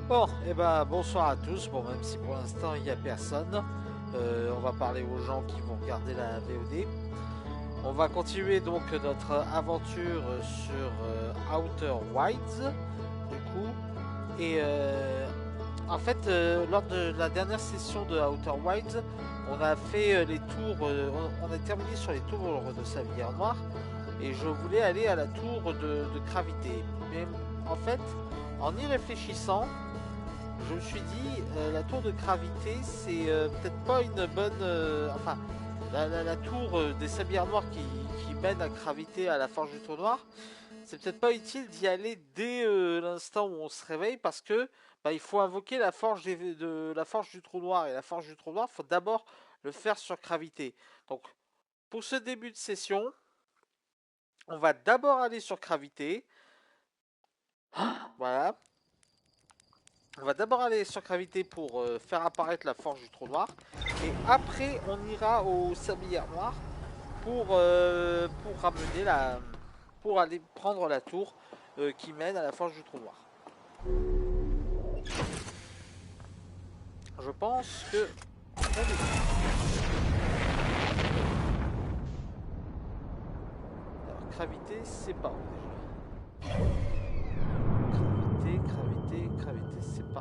Bon, et ben bonsoir à tous. Bon, même si pour l'instant il n'y a personne, on va parler aux gens qui vont regarder la VOD. On va continuer donc notre aventure sur Outer Wilds, du coup. Et en fait, lors de la dernière session de Outer Wilds, on a fait les tours, on a terminé sur les tours de Sablière Noire. Et je voulais aller à la tour de Gravité. Mais en fait, en y réfléchissant, je me suis dit, la tour de gravité, c'est peut-être pas une bonne. Enfin, la tour des sablières noires qui mène à gravité à la forge du trou noir, c'est peut-être pas utile d'y aller dès l'instant où on se réveille parce que bah, il faut invoquer la forge de la forge du trou noir. Et la forge du trou noir, il faut d'abord le faire sur gravité. Donc, pour ce début de session, on va d'abord aller sur gravité. Voilà. On va d'abord aller sur gravité pour faire apparaître la forge du trou noir. Et après, on ira au sablière noir pour ramener la. Pour aller prendre la tour qui mène à la forge du trou noir. Je pense que. On est... Alors, gravité, c'est pas où déjà. Gravité, c'est pas.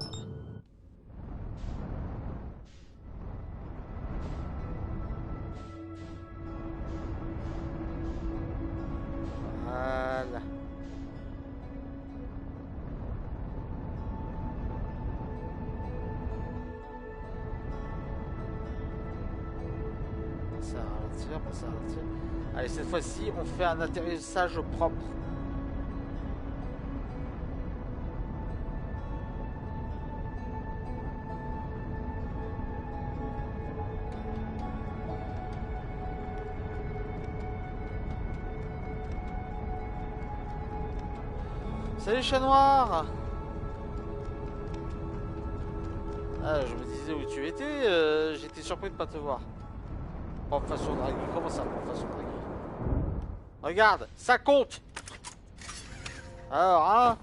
Voilà. Ça ralentir, ça ralentir. Allez, cette fois-ci, on fait un atterrissage propre. Salut chat noir. Ah, je me disais où tu étais, j'étais surpris de pas te voir. Profession drague, comment ça, profession drague? Regarde, ça compte. Alors, hein.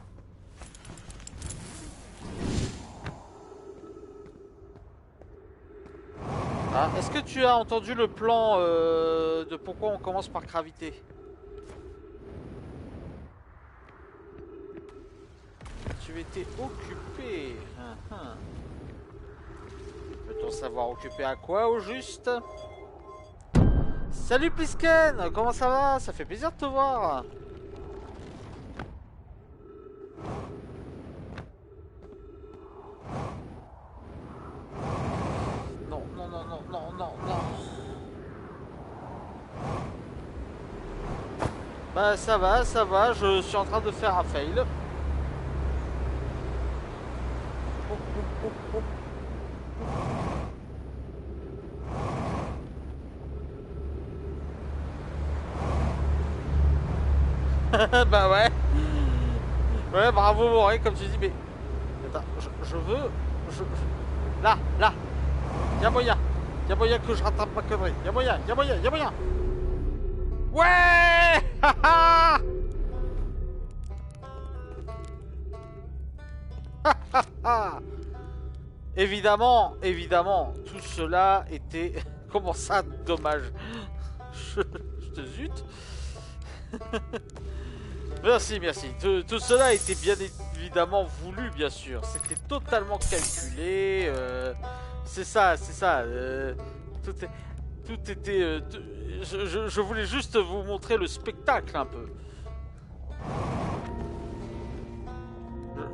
Ah, est-ce que tu as entendu le plan de pourquoi on commence par gravité? Tu étais occupé. Peut-on savoir occupé à quoi au juste? Salut Plisken, comment ça va? Ça fait plaisir de te voir. Non, non, non, non, non, non, non. Bah ça va, je suis en train de faire un fail. Oh, oh, oh, oh. Bah ouais. Ouais, bravo Moré, comme tu dis, mais... Attends, je veux... Là, y'a moyen. Y'a moyen que je rattrape ma connerie. Y'a moyen, y'a moyen, y'a moyen. Ouais. Évidemment, tout cela était... Comment ça, dommage. Je te zute. Merci. Tout cela était bien évidemment voulu, bien sûr. C'était totalement calculé. C'est ça. Tout, tout était... je voulais juste vous montrer le spectacle un peu.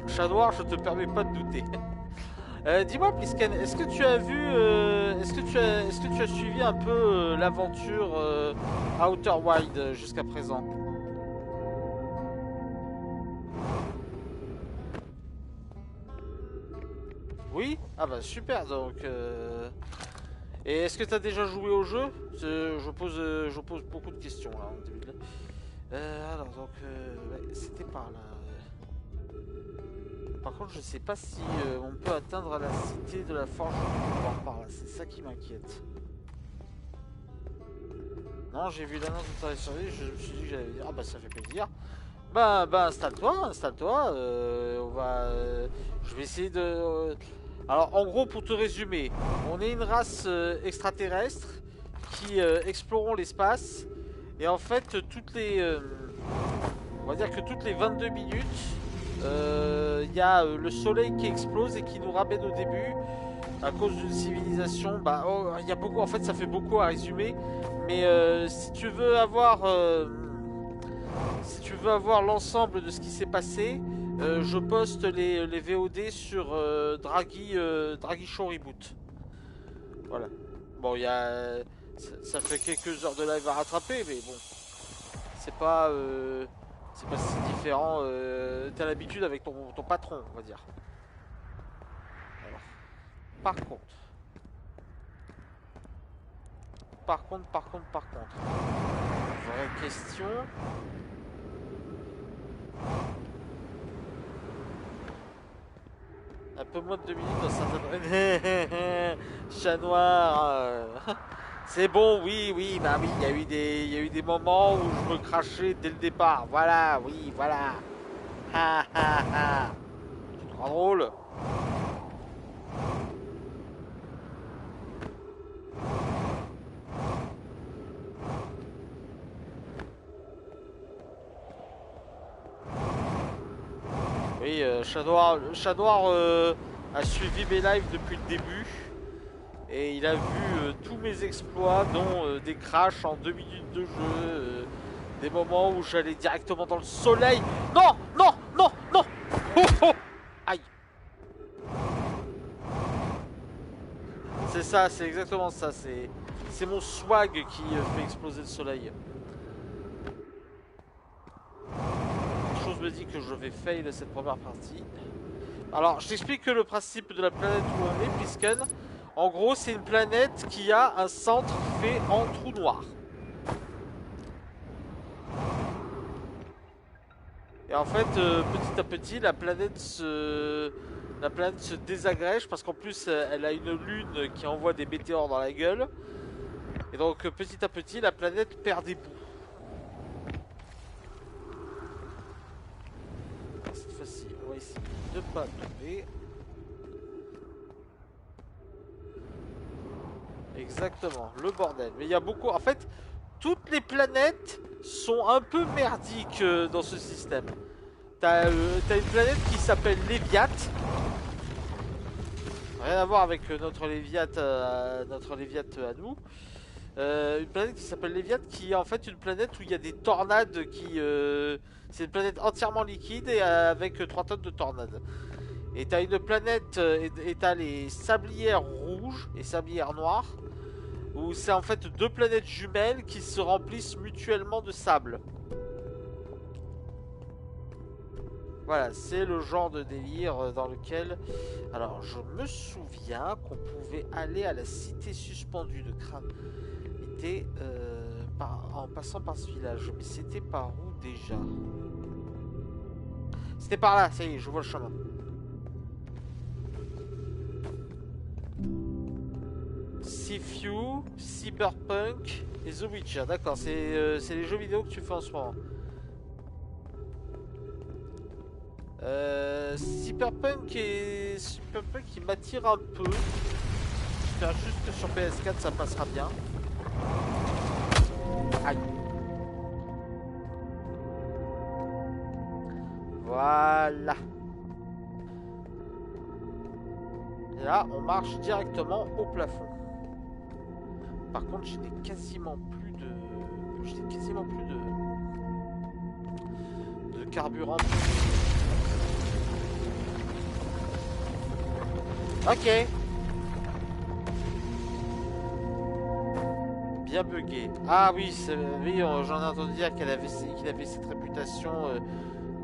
Chat noir, je te permets pas de douter. Dis-moi, Plisken, est-ce que tu as vu, est-ce que tu as suivi un peu l'aventure Outer Wild jusqu'à présent? Oui? Ah bah super, donc... Et est-ce que tu as déjà joué au jeu? Je pose beaucoup de questions là en début de... alors donc, ouais, c'était par là. Par contre, je sais pas si on peut atteindre la cité de la forge par là. C'est ça qui m'inquiète. Non, j'ai vu l'annonce de ta survie, je me suis dit que j'allais dire. Ah bah ça fait plaisir. Bah installe-toi. On va. Je vais essayer de... Alors en gros pour te résumer, on est une race extraterrestre qui explorons l'espace. Et en fait toutes les... on va dire que toutes les 22 minutes, il y a le soleil qui explose et qui nous ramène au début à cause d'une civilisation. Bah, oh, il y a beaucoup, en fait, ça fait beaucoup à résumer. Mais si tu veux avoir l'ensemble de ce qui s'est passé, je poste les VOD sur Draghi Show Reboot. Voilà. Bon, ça fait quelques heures de live à rattraper, mais bon, c'est pas, euh, c'est pas si différent. T'as l'habitude avec ton patron, on va dire. Alors, par contre, par contre, vraie question. Un peu moins de 2 minutes dans certaines... Chat noir. C'est bon, oui, oui, bah oui, il y a eu des moments où je me crachais dès le départ. Voilà, oui, voilà. Ha ha ha. C'est trop drôle. Oui, Chat Noir a suivi mes lives depuis le début. Et il a vu tous mes exploits, dont des crashs en 2 minutes de jeu, des moments où j'allais directement dans le soleil. Non, non, non, non. Oh, oh. Aïe. C'est ça, c'est exactement ça. C'est mon swag qui fait exploser le soleil. Quelque chose me dit que je vais fail cette première partie. Alors, je t'explique que le principe de la planète où on est, Plisken. En gros, c'est une planète qui a un centre fait en trou noir. Et en fait, petit à petit, la planète se désagrège parce qu'en plus, elle a une lune qui envoie des météores dans la gueule. Et donc, petit à petit, la planète perd des bouts. Alors, cette fois-ci, on va essayer de ne pas tomber. Exactement, le bordel. Mais il y a beaucoup... En fait, toutes les planètes sont un peu merdiques dans ce système. T'as une planète qui s'appelle Léviat. Rien à voir avec notre Léviat à nous. Une planète qui s'appelle Léviat qui est en fait une planète où il y a des tornades qui... c'est une planète entièrement liquide et avec 3 tonnes de tornades. Et t'as une planète et t'as les sablières rouges et sablières noires où c'est en fait 2 planètes jumelles qui se remplissent mutuellement de sable. Voilà, c'est le genre de délire dans lequel... Alors, je me souviens qu'on pouvait aller à la cité suspendue de Kramité en passant par ce village. Mais c'était par où déjà? C'était par là, ça y est, je vois le chemin. Sifu, Cyberpunk et The Witcher. D'accord, c'est les jeux vidéo que tu fais en ce moment. Cyberpunk qui m'attire un peu. J'espère juste que sur PS4 ça passera bien. Aïe. Voilà. Et là, on marche directement au plafond. Par contre, je n'ai quasiment plus de carburant. Ok. Bien bugué. Ah oui, oui, j'en ai entendu dire qu'il avait cette réputation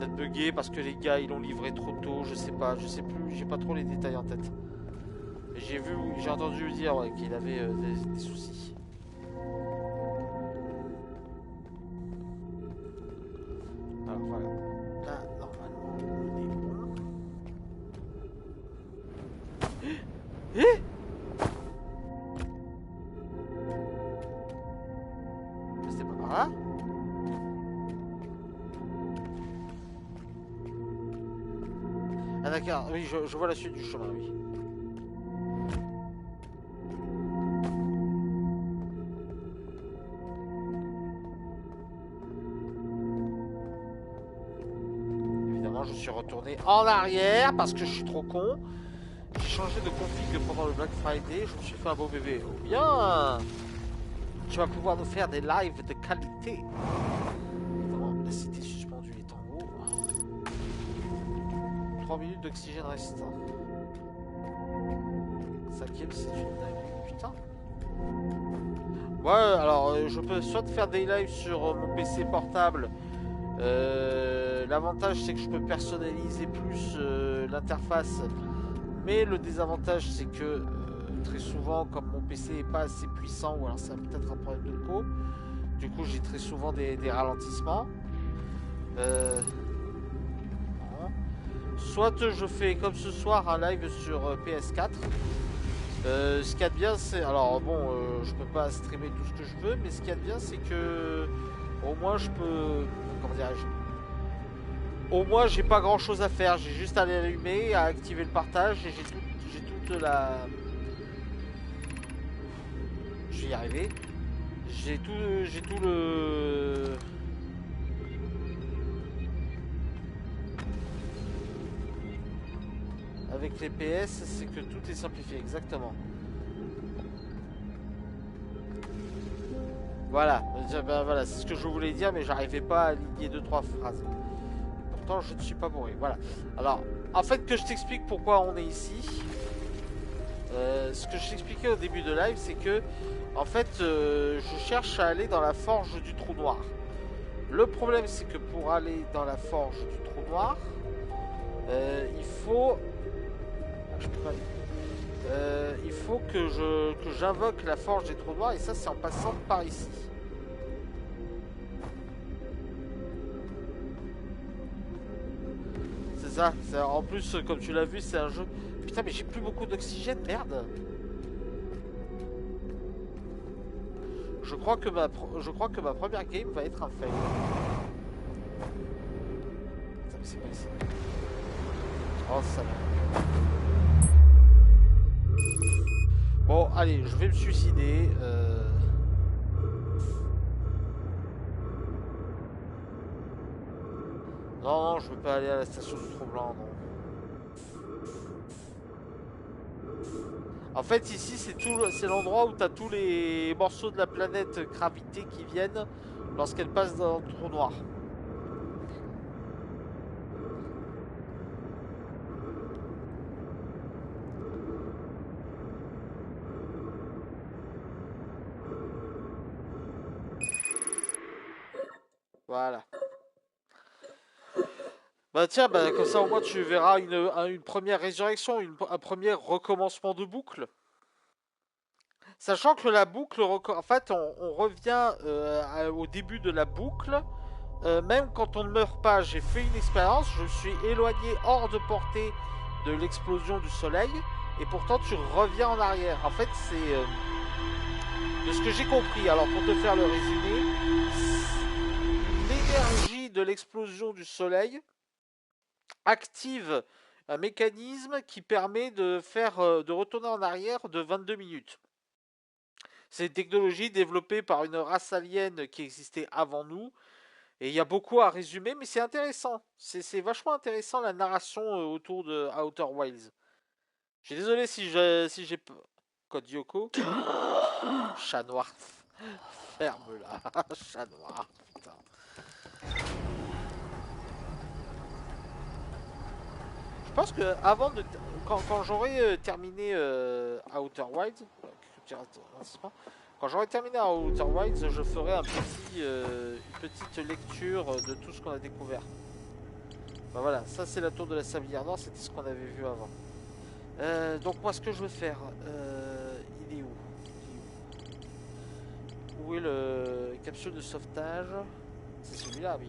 d'être bugué parce que les gars ils l'ont livré trop tôt. Je sais plus, j'ai pas trop les détails en tête. J'ai entendu dire ouais, qu'il avait des soucis. Alors voilà. Là, normalement, on est bon. Eh? C'était pas par là? Ah d'accord, oui, je vois la suite du chemin, oui. Évidemment, je suis retourné en arrière parce que je suis trop con. J'ai changé de config pendant le Black Friday, je me suis fait un beau bébé. Oh bien! Tu vas pouvoir nous faire des lives de qualité. Évidemment, la cité suspendue est en haut. 3 minutes d'oxygène restant. Cinquième, c'est une dinguerie, putain. Ouais, alors je peux soit faire des lives sur mon PC portable. L'avantage c'est que je peux personnaliser plus l'interface. Mais le désavantage c'est que très souvent, comme mon PC n'est pas assez puissant, ou alors c'est peut-être un problème de co, du coup j'ai très souvent des ralentissements. Non. Soit je fais comme ce soir un live sur PS4. Ce qu'il y a de bien, c'est. Alors bon, je peux pas streamer tout ce que je veux, mais ce qu'il y a de bien, c'est que. Au moins, je peux. Comment dirais-je? Au moins, j'ai pas grand chose à faire. J'ai juste à l'allumer, à activer le partage, et j'ai toute la. Je vais y arriver. J'ai tout le. Avec les PS, c'est que tout est simplifié, exactement. Voilà, ben voilà, c'est ce que je voulais dire, mais j'arrivais pas à aligner 2-3 phrases. Pourtant, je ne suis pas bourré. Voilà. Alors, en fait, que je t'explique pourquoi on est ici. Ce que je t'expliquais au début de live, c'est que, en fait, je cherche à aller dans la forge du trou noir. Le problème, c'est que pour aller dans la forge du trou noir, il faut. Je peux pas aller. Il faut que j'invoque la forge des trous noirs, et ça, c'est en passant par ici. C'est ça. En plus, comme tu l'as vu, c'est un jeu. Putain, mais j'ai plus beaucoup d'oxygène, merde. Je crois que ma première game va être un fail. Putain, mais c'est pas ici. Oh, ça va. Bon, allez, je vais me suicider. Non, non, je veux pas aller à la station du Trou-Blanc, non. En fait, ici, c'est l'endroit où t'as tous les morceaux de la planète gravité qui viennent lorsqu'elle passe dans le trou noir. Voilà. Bah tiens, bah, comme ça au moins tu verras une première résurrection, un premier recommencement de boucle. Sachant que la boucle, en fait, on revient au début de la boucle. Même quand on ne meurt pas, j'ai fait une expérience, je suis éloigné hors de portée de l'explosion du soleil, et pourtant tu reviens en arrière. En fait, c'est de ce que j'ai compris. Alors pour te faire le résumé, l'énergie de l'explosion du soleil active un mécanisme qui permet de retourner en arrière de 22 minutes. C'est une technologie développée par une race alien qui existait avant nous. Et il y a beaucoup à résumer, mais c'est intéressant. C'est vachement intéressant la narration autour de Outer Wilds. Je suis désolé si j'ai... Code Yoko. Chat noir. Ferme-la. Chat noir. Putain. Je pense que avant de... Quand j'aurai terminé Outer Wilds... Quand j'aurai terminé Outer Wilds, je ferai une petite lecture de tout ce qu'on a découvert. Bah voilà, ça c'est la tour de la Sablière Noire, c'était ce qu'on avait vu avant. Donc moi ce que je veux faire, il est où? Où est le capsule de sauvetage? C'est celui-là, oui.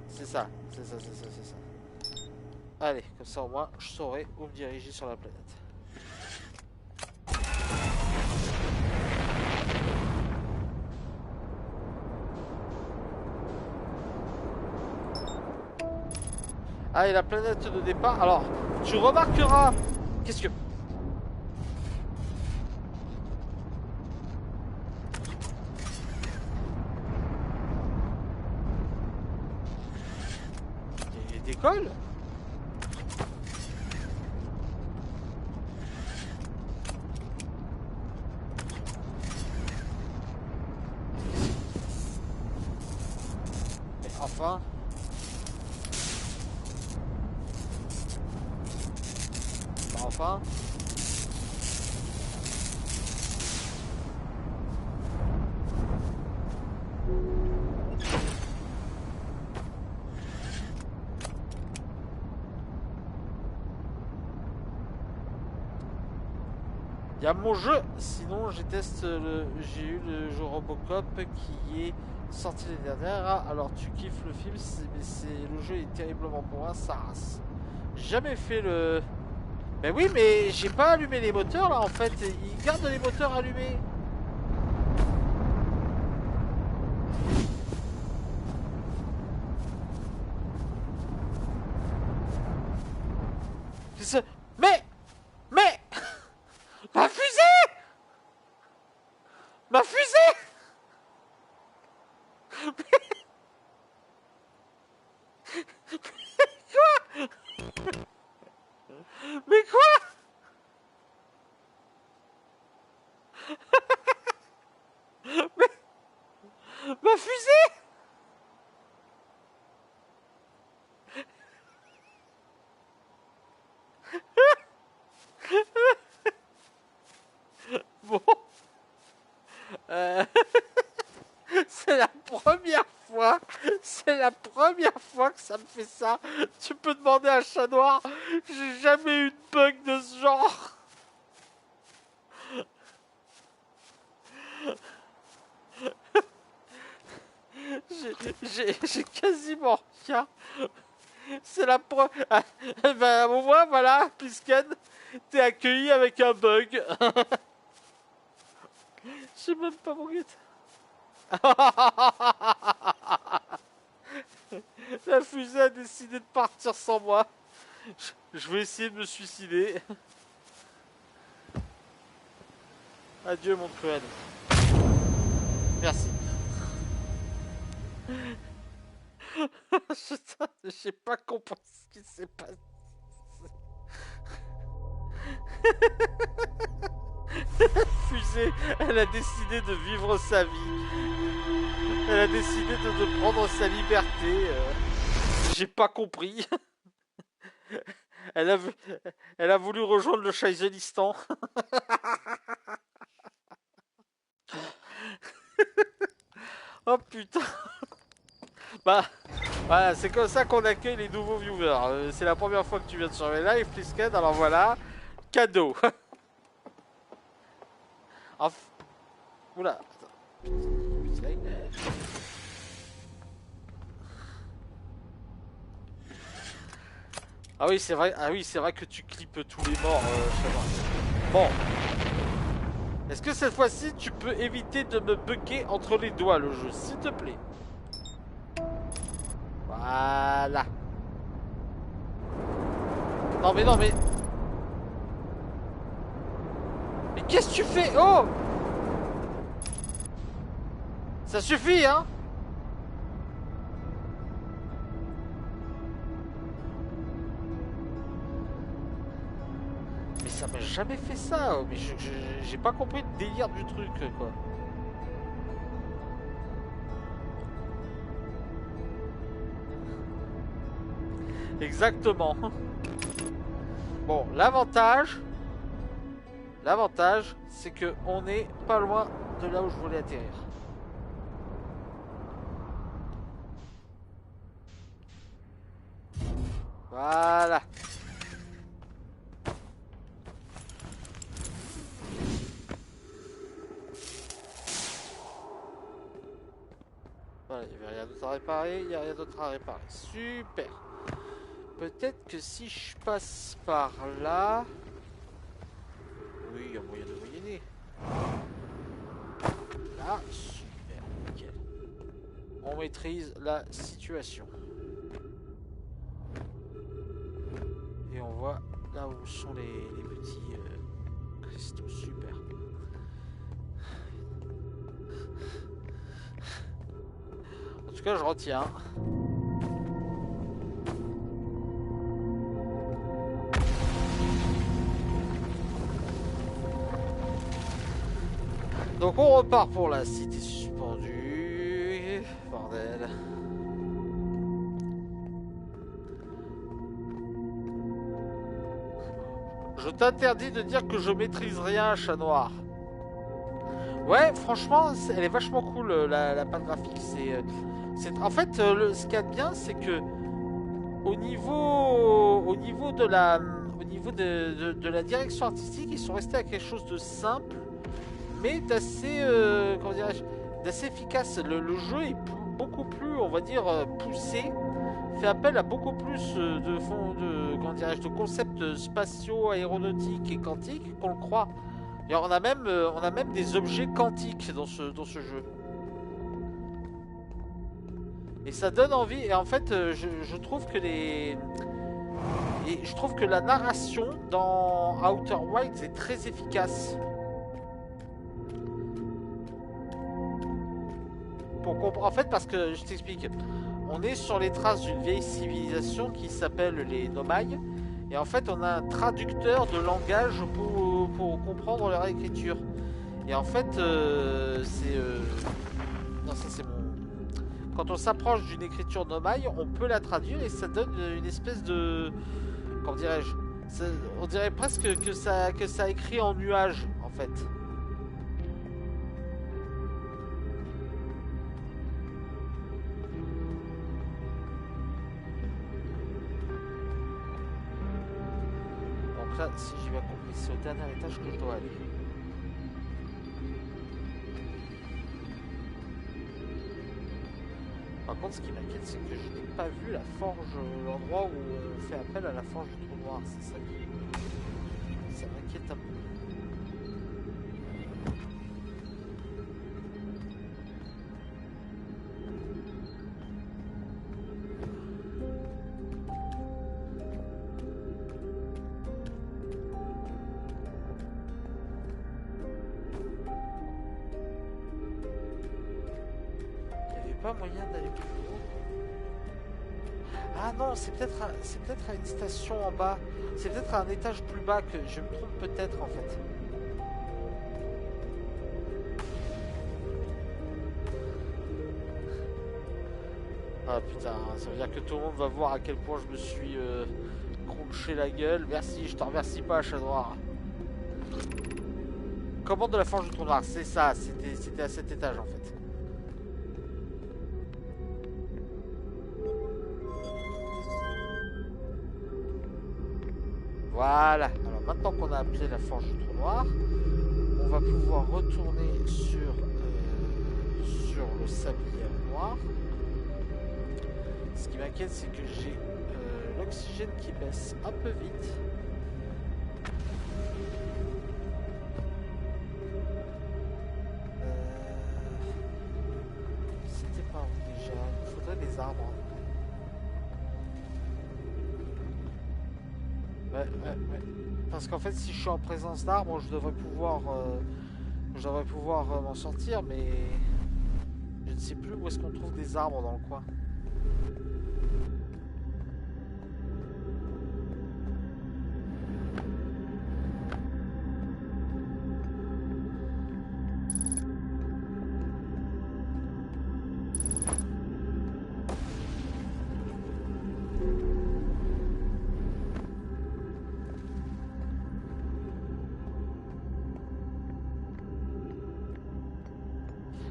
C'est ça, c'est ça, c'est ça, c'est ça. Allez, comme ça au moins je saurai où me diriger sur la planète. Ah, et la planète de départ. Alors, tu remarqueras... Qu'est-ce que... Il décolle. Mais enfin... Enfin... Il y a mon jeu, sinon j'ai eu le jeu Robocop qui est sorti l'année dernière. Ah, alors tu kiffes le film, mais le jeu est terriblement bon, hein, sa race. Jamais fait le... Ben oui, mais j'ai pas allumé les moteurs là en fait, ils gardent les moteurs allumés. Mais Mais ma fusée Ma fusée Mais quoi Ma fusée Bon, euh, c'est la première fois, c'est la première fois que ça me fait ça. Tu peux demander à un chat noir, j'ai jamais eu de bug de ce genre. J'ai quasiment rien. C'est la première. Ah, ben, au moins, voilà, Plisken, t'es accueilli avec un bug. Je sais même pas mon guette. La fusée a décidé de partir sans moi. Je vais essayer de me suicider. Adieu, mon cruel. Merci. Putain, j'ai pas compris ce qui s'est passé. La fusée, elle a décidé de vivre sa vie. Elle a décidé de prendre sa liberté. J'ai pas compris. Elle a, elle a voulu rejoindre le Chaïzelistan. Oh putain. Bah, voilà, c'est comme ça qu'on accueille les nouveaux viewers. C'est la première fois que tu viens sur mes lives, Plisken, alors voilà, cadeau. Oula, attends. Ah oui, c'est vrai. Ah oui, c'est vrai que tu clips tous les morts. Bon. Est-ce que cette fois-ci, tu peux éviter de me bugger entre les doigts le jeu, s'il te plaît? Voilà. Non mais non mais... Mais qu'est-ce que tu fais? Oh! Ça suffit, hein? Mais ça m'a jamais fait ça. Mais j'ai pas compris le délire du truc, quoi. Exactement. Bon, l'avantage, c'est que on est pas loin de là où je voulais atterrir. Voilà. Voilà, il n'y avait rien d'autre à réparer, il n'y a rien d'autre à réparer. Super. Peut-être que si je passe par là... Oui, il y a moyen de moyenner. Là, super, nickel. On maîtrise la situation. vois là où sont les petits cristaux. Super. En tout cas, je retiens. Donc on repart pour la cité suspendue. Bordel. Je t'interdis de dire que je maîtrise rien, chat noir. Ouais, franchement, elle est vachement cool, la patte graphique. En fait, ce qu'il y a de bien, c'est que au niveau de la direction artistique, ils sont restés à quelque chose de simple, mais d'assez, comment dirais-je, d'assez efficace. Le jeu est beaucoup plus, on va dire, poussé, fait appel à beaucoup plus comment dirais-je, de concepts spatiaux, aéronautiques et quantiques qu'on le croit. Et on a même des objets quantiques dans ce jeu. Et ça donne envie. Et en fait, je trouve que je trouve que la narration dans Outer Wilds est très efficace. En fait, parce que je t'explique, on est sur les traces d'une vieille civilisation qui s'appelle les Nomai. Et en fait, on a un traducteur de langage pour comprendre leur écriture. Et en fait, non, ça c'est mon... Quand on s'approche d'une écriture Nomai, on peut la traduire et ça donne une espèce de... Comment dirais-je? On dirait presque que ça écrit en nuage, en fait. Donc là, si j'ai bien compris, c'est au dernier étage que je dois aller. Par contre, ce qui m'inquiète, c'est que je n'ai pas vu la forge, l'endroit où on fait appel à la forge du trou noir. C'est ça qui... Ça m'inquiète un peu. Pas moyen d'aller plus haut. Ah non, c'est peut-être à une station en bas. C'est peut-être à un étage plus bas que je me trompe peut-être en fait. Ah putain, ça veut dire que tout le monde va voir à quel point je me suis cronché la gueule. Merci, je t'en remercie pas, chat noir. Commande de la forge du trou noir, c'est ça, c'était à cet étage en fait. Voilà, alors maintenant qu'on a appelé la forge du trou noir, on va pouvoir retourner sur le sablier noir. Ce qui m'inquiète, c'est que j'ai l'oxygène qui baisse un peu vite. C'était pas où déjà? Il faudrait des arbres. Ouais. Parce qu'en fait, si je suis en présence d'arbres, je devrais pouvoir m'en sortir, mais je ne sais plus où est-ce qu'on trouve des arbres dans le coin.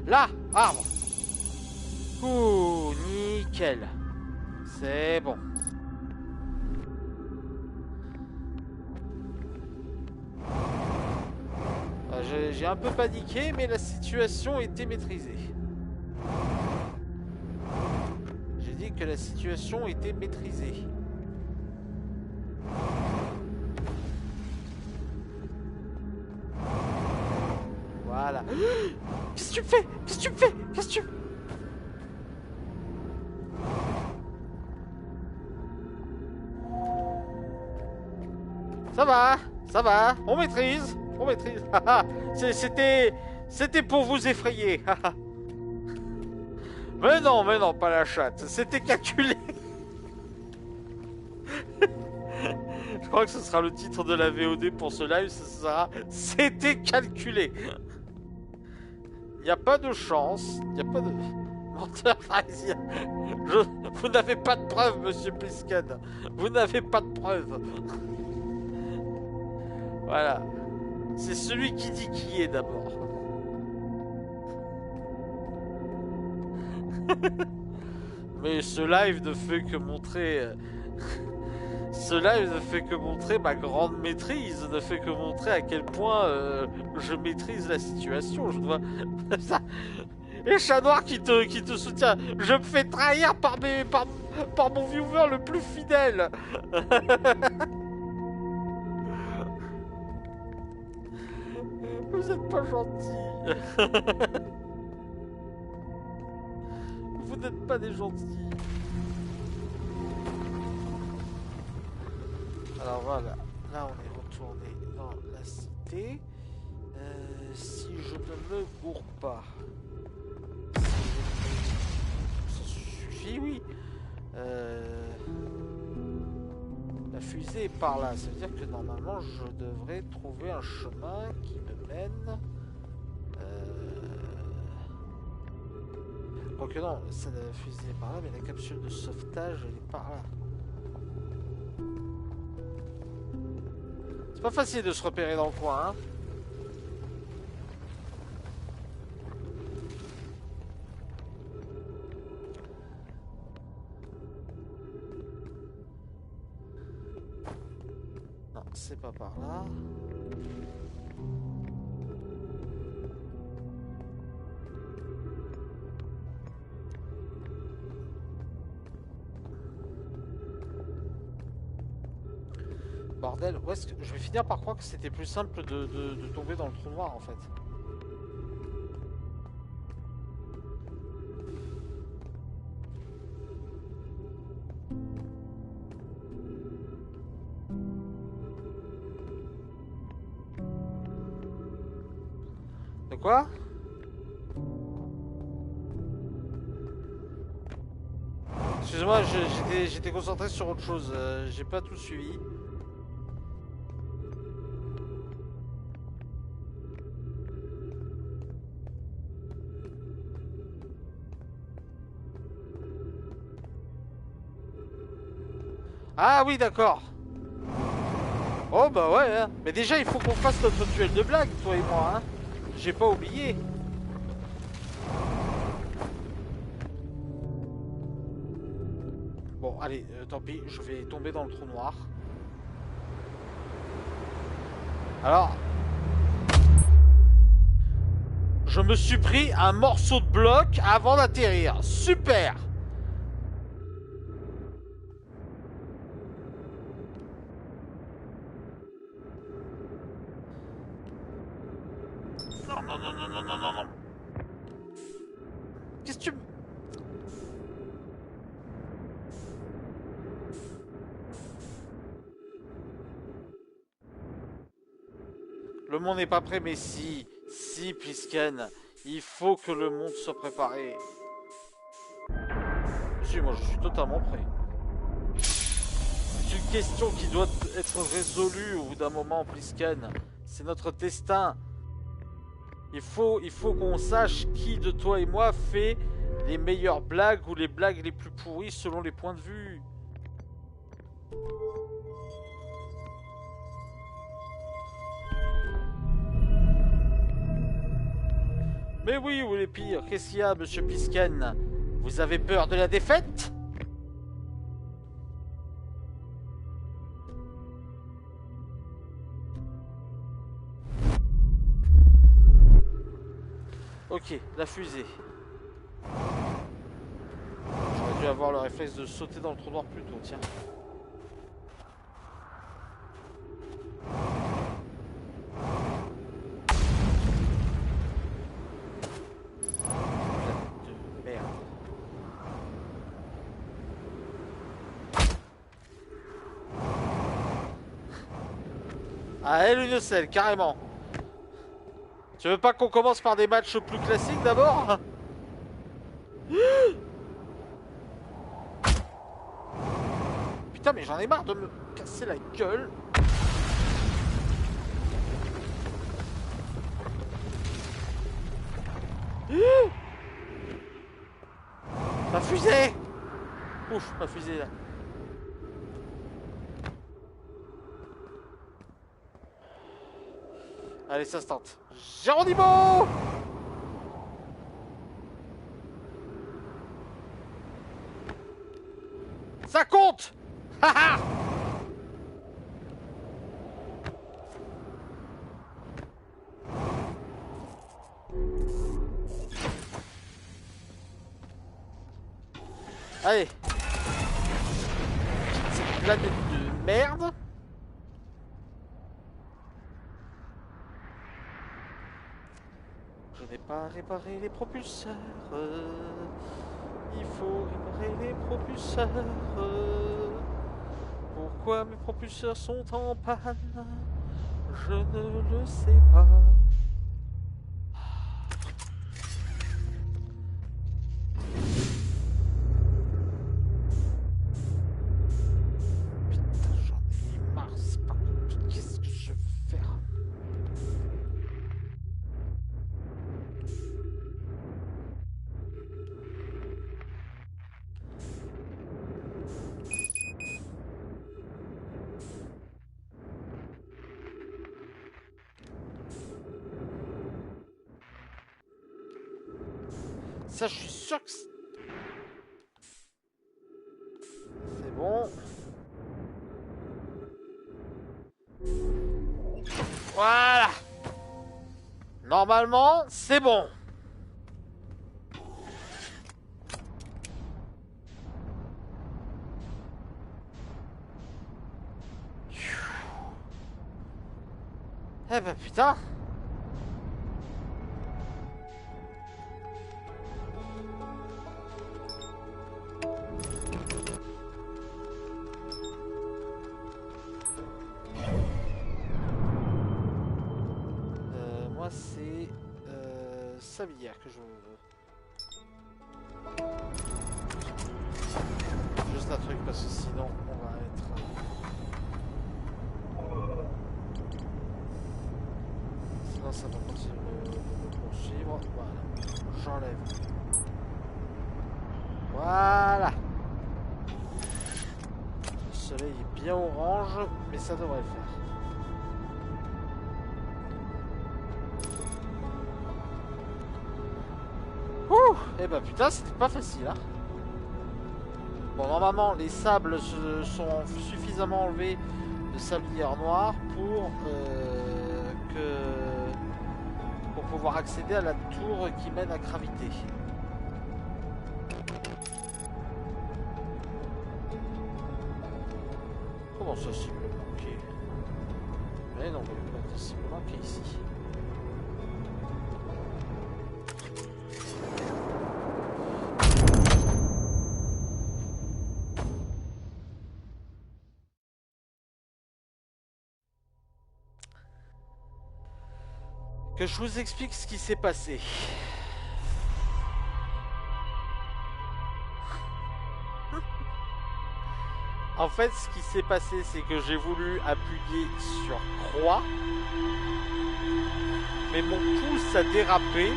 Là, arbre. Ouh, nickel. C'est bon. J'ai un peu paniqué, mais la situation était maîtrisée. J'ai dit que la situation était maîtrisée. Voilà. Qu'est-ce que tu me fais? Qu'est-ce que tu me fais? Qu'est-ce que tu... Ça va, on maîtrise, on maîtrise. C'était pour vous effrayer. Mais non, pas la chatte, c'était calculé. Je crois que ce sera le titre de la VOD pour ce live, ce sera C'était calculé. Il n'y a pas de chance, il n'y a pas de... Menteur parisien. Vous n'avez pas de preuves, monsieur Plisken. Vous n'avez pas de preuves. Voilà. C'est celui qui dit qui est d'abord. Mais ce live ne fait que montrer... Ce live ne fait que montrer ma grande maîtrise, ne fait que montrer à quel point je maîtrise la situation. Je dois... Et Chat Noir qui te soutient. Je me fais trahir par mon viewer le plus fidèle. Vous êtes pas gentil. Vous n'êtes pas des gentils. Alors voilà, là on est retourné dans la cité. Si je ne me gourre pas. Ça suffit, oui. La fusée est par là. Ça veut dire que normalement je devrais trouver un chemin qui me mène. Quoique non, la fusée est par là, mais la capsule de sauvetage elle est par là. C'est pas facile de se repérer dans le coin, hein. Non, c'est pas par là. Bordel, où est-ce que... Je vais finir par croire que c'était plus simple de tomber dans le trou noir en fait. De quoi? Excusez-moi, j'étais concentré sur autre chose, j'ai pas tout suivi. Ah oui, d'accord. Oh bah ouais, hein. Mais déjà il faut qu'on fasse notre duel de blagues, toi et moi, hein. J'ai pas oublié. Bon, allez, tant pis, je vais tomber dans le trou noir. Alors... Je me suis pris un morceau de bloc avant d'atterrir. Super! Non. Qu'est-ce que tu... Le monde n'est pas prêt, mais si, Plisken, il faut que le monde soit préparé. Si, moi je suis totalement prêt. C'est une question qui doit être résolue au bout d'un moment, Plisken. C'est notre destin. Il faut qu'on sache qui de toi et moi fait les meilleures blagues ou les blagues les plus pourries selon les points de vue. Mais oui, ou les pires, qu'est-ce qu'il y a, monsieur Plisken? Vous avez peur de la défaite? Ok, la fusée. J'aurais dû avoir le réflexe de sauter dans le trou noir plus tôt, tiens. De merde. À elle une selle, carrément. Tu veux pas qu'on commence par des matchs plus classiques d'abord? Putain, mais j'en ai marre de me casser la gueule. Ma fusée! Ouf, ma fusée là. Allez, ça se tente. Geronimo! Ça compte! Haha! Allez. Cette planète de merde. Je n'ai pas réparé les propulseurs. Il faut réparer les propulseurs. Pourquoi mes propulseurs sont en panne? Je ne le sais pas. Putain, j'en ai marre, c'est pas compliqué. Qu'est-ce que je vais faire? Ça, je suis sûr que c'est bon. Voilà. Normalement, c'est bon. Eh ben putain. Moi c'est Sablière que je veux. Juste un truc parce que sinon on va être... Sinon ça va continuer de me poursuivre. Voilà. J'enlève. Voilà. Le soleil est bien orange, mais ça devrait le faire. Ouh. Eh ben putain, c'était pas facile, hein. Bon, normalement, les sables sont suffisamment enlevés de sablière noire pour pouvoir accéder à la tour qui mène à Gravité. Comment ça, cible manquée? Mais non, il n'y a pas de cible manquée ici. Que je vous explique ce qui s'est passé. En fait, ce qui s'est passé, c'est que j'ai voulu appuyer sur croix, mais mon pouce a dérapé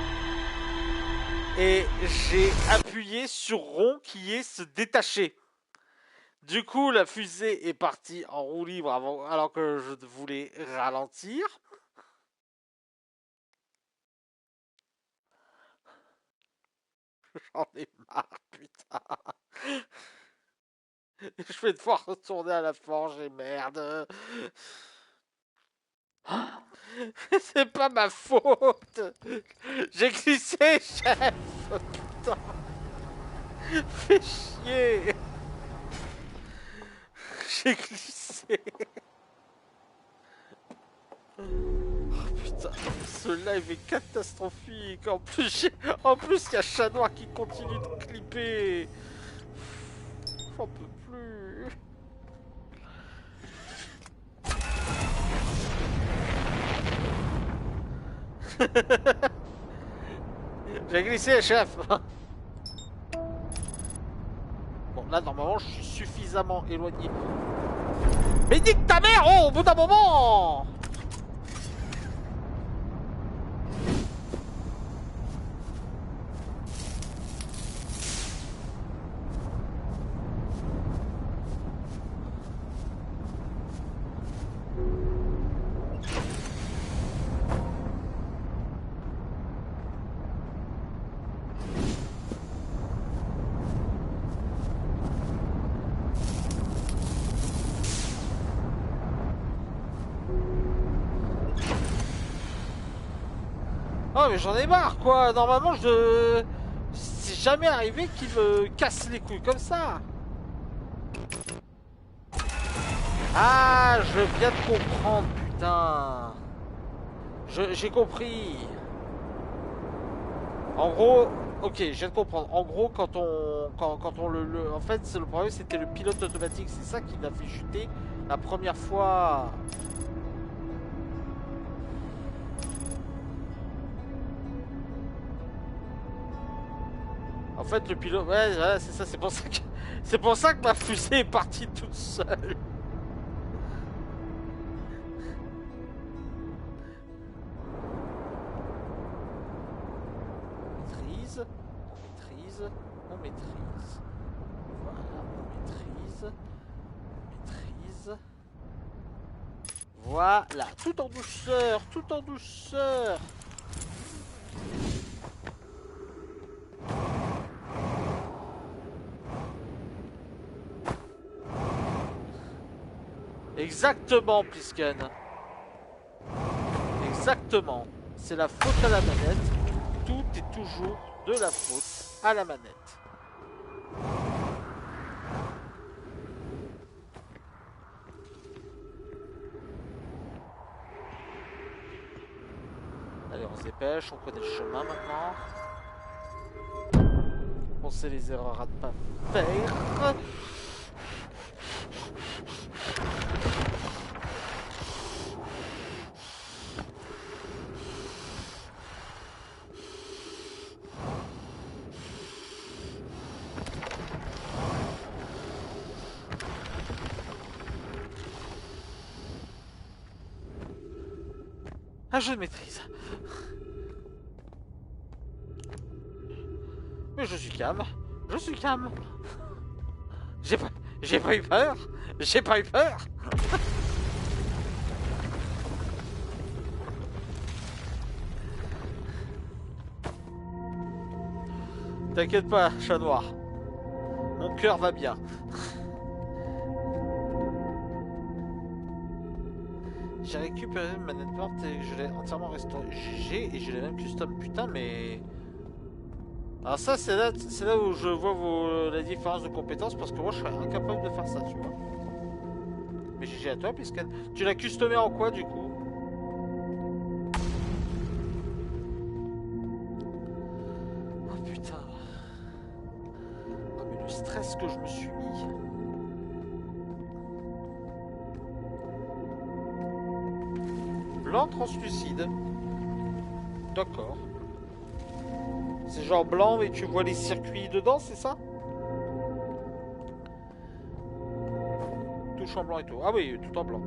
et j'ai appuyé sur rond qui est se détacher. Du coup, la fusée est partie en roue libre alors que je voulais ralentir. J'en ai marre, putain. Je vais devoir retourner à la forge et merde. C'est pas ma faute. J'ai glissé, chef. Putain. Fais chier. J'ai glissé. Oh putain, ce live est catastrophique. En plus, il y a Chat Noir qui continue de clipper. J'en peux plus. J'ai glissé, chef. Bon, là, normalement, je suis suffisamment éloigné. Mais nique ta mère, oh, au bout d'un moment. Oh mais j'en ai marre quoi, normalement je... C'est jamais arrivé qu'il me casse les couilles comme ça. Ah, je viens de comprendre, putain. J'ai compris. En gros, ok, je viens de comprendre. En gros, quand on en fait, le problème c'était le pilote automatique, c'est ça qui l'a fait chuter la première fois. En fait, le pilote, ouais, c'est ça, c'est pour ça que ma fusée est partie toute seule. Maîtrise, on maîtrise. Voilà, on maîtrise. Voilà, tout en douceur, tout en douceur. Exactement, Plisken. Exactement. C'est la faute à la manette. Tout est toujours de la faute à la manette. Allez, on se dépêche, on connaît le chemin maintenant. On sait les erreurs à ne pas faire. Ah, je maîtrise. Mais je suis calme. Je suis calme. J'ai pas eu peur. J'ai pas eu peur. T'inquiète pas, chat noir. Mon cœur va bien. J'ai récupéré ma manette morte et je l'ai entièrement restaurée. GG et je l'ai même custom. Putain, mais... Alors ça, c'est là où je vois la différence de compétences parce que moi, je serais incapable de faire ça, tu vois. Mais GG à toi, puisque... Tu l'as customé en quoi, du coup? Oh, putain. Oh, mais le stress que je me suis mis. Blanc translucide. D'accord. C'est genre blanc mais tu vois les circuits dedans, c'est ça? Touche en blanc et tout. Ah oui, tout en blanc.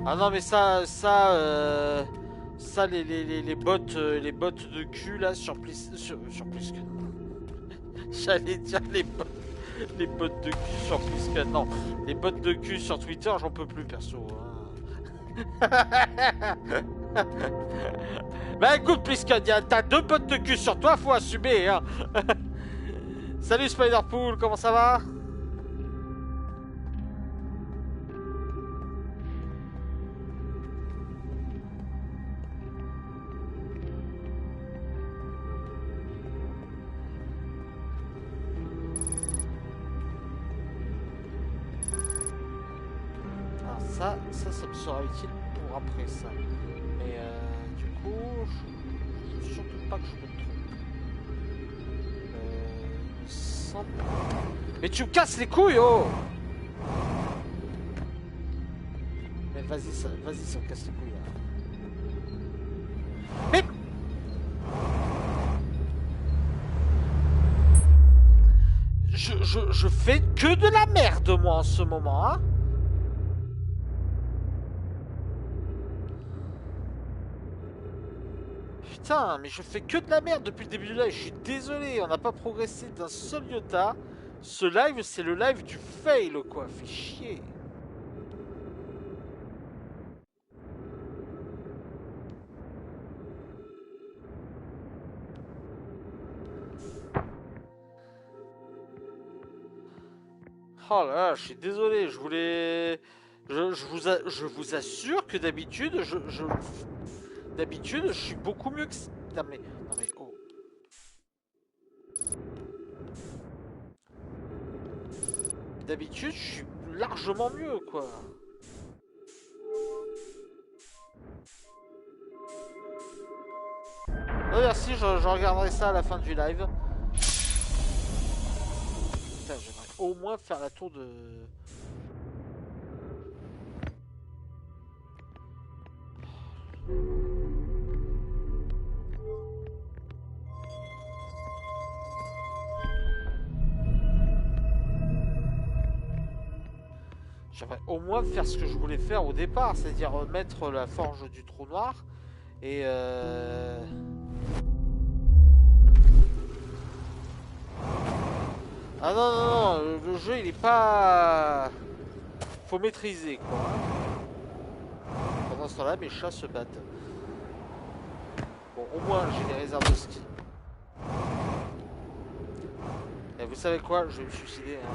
Ah non mais ça les bottes de cul là sur plus que... J'allais dire les bottes de cul sur plus que... Non, les bottes de cul sur Twitter, j'en peux plus perso. Hein. Bah écoute, puisque t'as 2 bottes de cul sur toi, faut assumer. Hein. Salut Spiderpool, comment ça va? Ça me sera utile pour après ça. Mais du coup, je veux surtout pas que je me trompe. ensemble. Mais tu me casses les couilles, oh! Mais vas-y, ça me casse les couilles là. Mais... Je fais que de la merde moi en ce moment, hein? Putain, mais je fais que de la merde depuis le début du live, je suis désolé, on n'a pas progressé d'un seul iota. Ce live, c'est le live du fail, quoi, fait chier. Oh là là, je suis désolé, je voulais... Je vous assure que d'habitude, D'habitude, je suis beaucoup mieux que... Non mais oh. D'habitude, je suis largement mieux, quoi. Oh, merci, je regarderai ça à la fin du live. Putain, j'aimerais au moins faire la tour de... J'aimerais au moins faire ce que je voulais faire au départ, c'est-à-dire mettre la forge du trou noir et Ah non, non, non, le jeu il est pas... Faut maîtriser quoi. Pendant ce temps-là, mes chats se battent. Bon, au moins j'ai des réserves de ski. Et vous savez quoi? Je vais me suicider. Hein.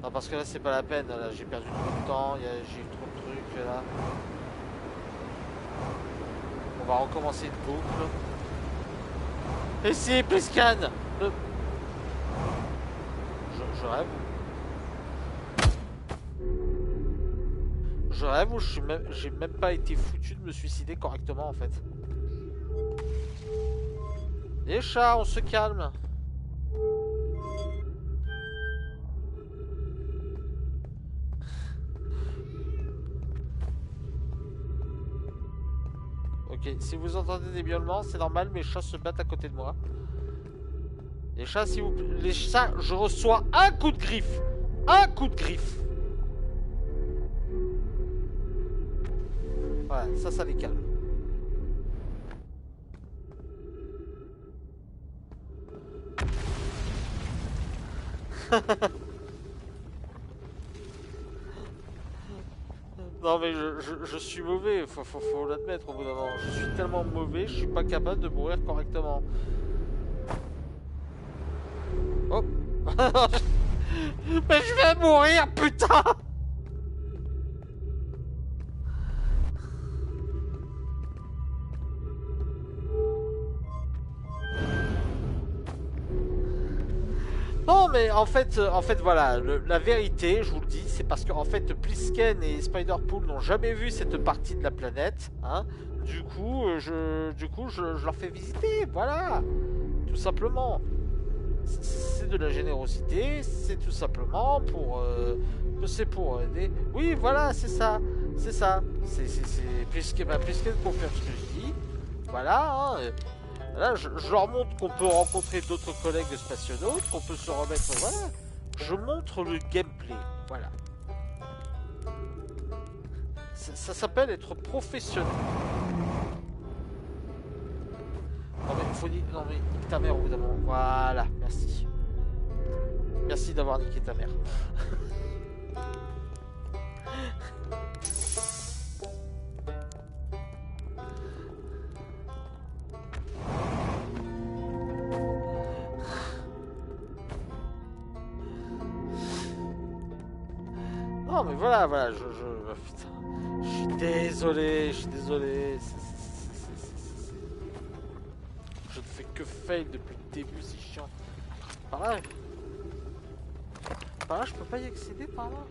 Non, parce que là c'est pas la peine, là j'ai perdu trop de temps, j'ai eu trop de trucs là. On va recommencer une boucle. Et si, Pliscan je rêve. Je rêve ou j'ai même pas été foutu de me suicider correctement en fait. Les chats, on se calme. Ok, si vous entendez des miaulements, c'est normal, mes chats se battent à côté de moi. Les chats, s'il vous plaît. Les chats, je reçois un coup de griffe. Un coup de griffe. Voilà, ça les calme. Non mais je suis mauvais, faut l'admettre au bout d'un moment. Je suis tellement mauvais, je suis pas capable de mourir correctement. Oh. Mais je vais mourir, putain. Non mais en fait voilà, la vérité, je vous le dis, c'est parce qu'en fait Plisken et Spider-Pool n'ont jamais vu cette partie de la planète, hein. Du coup, je leur fais visiter, voilà, tout simplement. C'est de la générosité, c'est tout simplement pour... c'est pour aider. Oui, voilà, c'est ça. C'est ça. Plisken confirme ce que je dis. Voilà, hein. Là, je leur montre qu'on peut rencontrer d'autres collègues spationautes, qu'on peut se remettre... Voilà. Je montre le gameplay. Voilà. Ça s'appelle être professionnel. Non mais faut dire... Non mais nique ta mère au bout d'un moment. Voilà, merci. Merci d'avoir niqué ta mère. Non mais voilà, putain. Je suis désolé. Je ne fais que fail depuis le début, c'est chiant. Par là, je peux pas y accéder par là.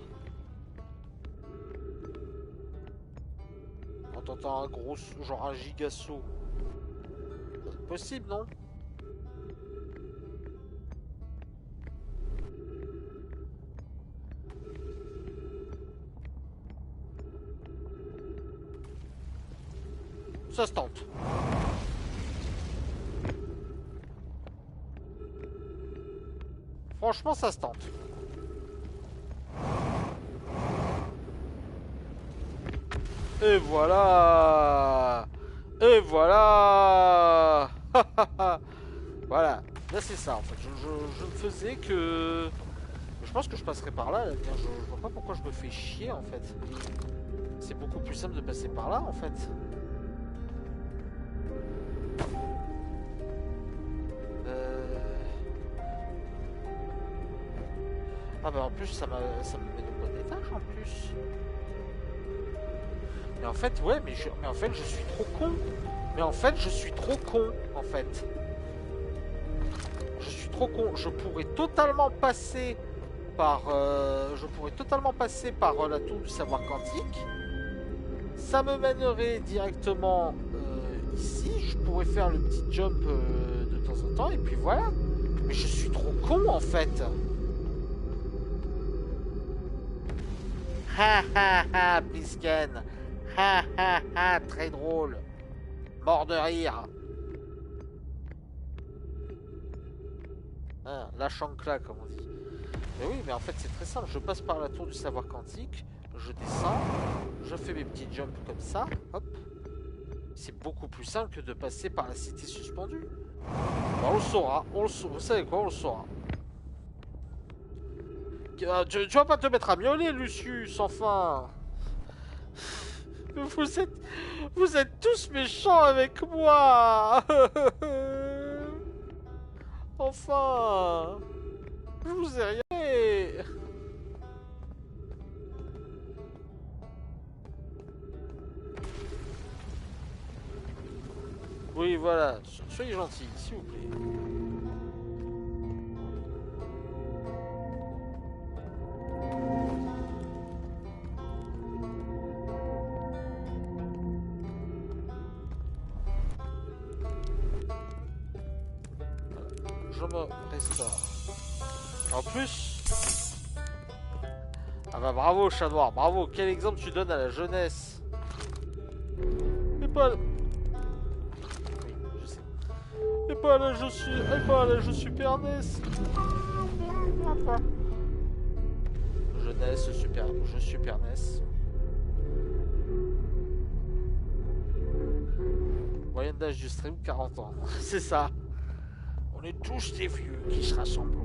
En tentant un gros, genre un giga saut. Possible, non? Ça se tente. Franchement, ça se tente. Et voilà. Et voilà. Voilà. Là, c'est ça, en fait. Je ne faisais que... Je pense que je passerai par là. Je vois pas pourquoi je me fais chier, en fait. C'est beaucoup plus simple de passer par là, en fait. Ah bah en plus ça me met de bon étage en plus. Mais en fait ouais mais en fait je suis trop con. Mais en fait je suis trop con en fait. Je suis trop con. Je pourrais totalement passer par la tour du savoir quantique. Ça me mènerait directement ici. Je pourrais faire le petit jump de temps en temps et puis voilà. Mais je suis trop con en fait. Ha ha ha, Plisken. Ha ha ha, très drôle. Mort de rire. Hein, la chancla, comme on dit. Mais oui, mais en fait, c'est très simple. Je passe par la tour du savoir quantique. Je descends. Je fais mes petits jumps comme ça. Hop. C'est beaucoup plus simple que de passer par la cité suspendue. Bon, on le saura. On le saura. Vous savez quoi, on le saura. Tu vas pas te mettre à miauler, Lucius, enfin. Vous êtes tous méchants avec moi. Enfin. Je vous ai rien. Oui, voilà. Soyez gentils, s'il vous plaît. Je me restaure. En plus... Ah bah bravo, chat noir, bravo. Quel exemple tu donnes à la jeunesse. Et pas... Oui, je sais. Et pas là, je suis... Et pas là, je suis Super NES. Jeunesse, Super... Je suis Super NES. Moyenne d'âge du stream, 40 ans. C'est ça. On est tous des vieux qui se rassemblent.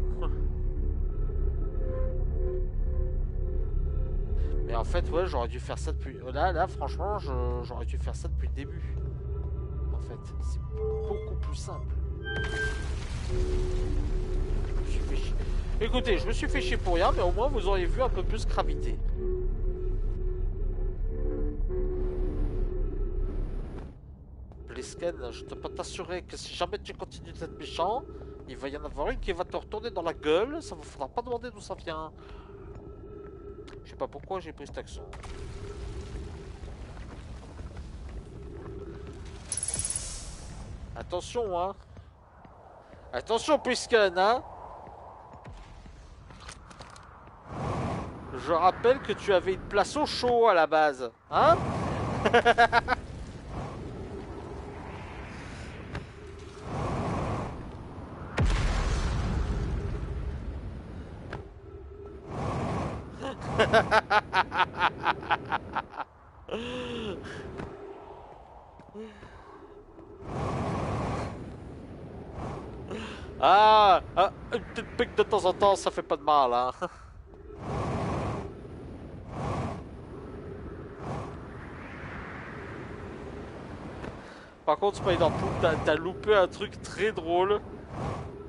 Mais en fait, ouais, j'aurais dû faire ça depuis... Là, franchement, j'aurais dû faire ça depuis le début. En fait, c'est beaucoup plus simple. Je me suis fait chier. Écoutez, je me suis fait chier pour rien, mais au moins, vous auriez vu un peu plus gravité. Plisken, je peux t'assurer que si jamais tu continues d'être méchant, il va y en avoir une qui va te retourner dans la gueule, ça vous faudra pas demander d'où ça vient. Je sais pas pourquoi j'ai pris cet accent. Attention, hein. Attention, Plisken, hein. Je rappelle que tu avais une place au chaud à la base, hein. Une petite pique de temps en temps, ça fait pas de mal, hein. Par contre, Spider-Poop, t'as loupé un truc très drôle.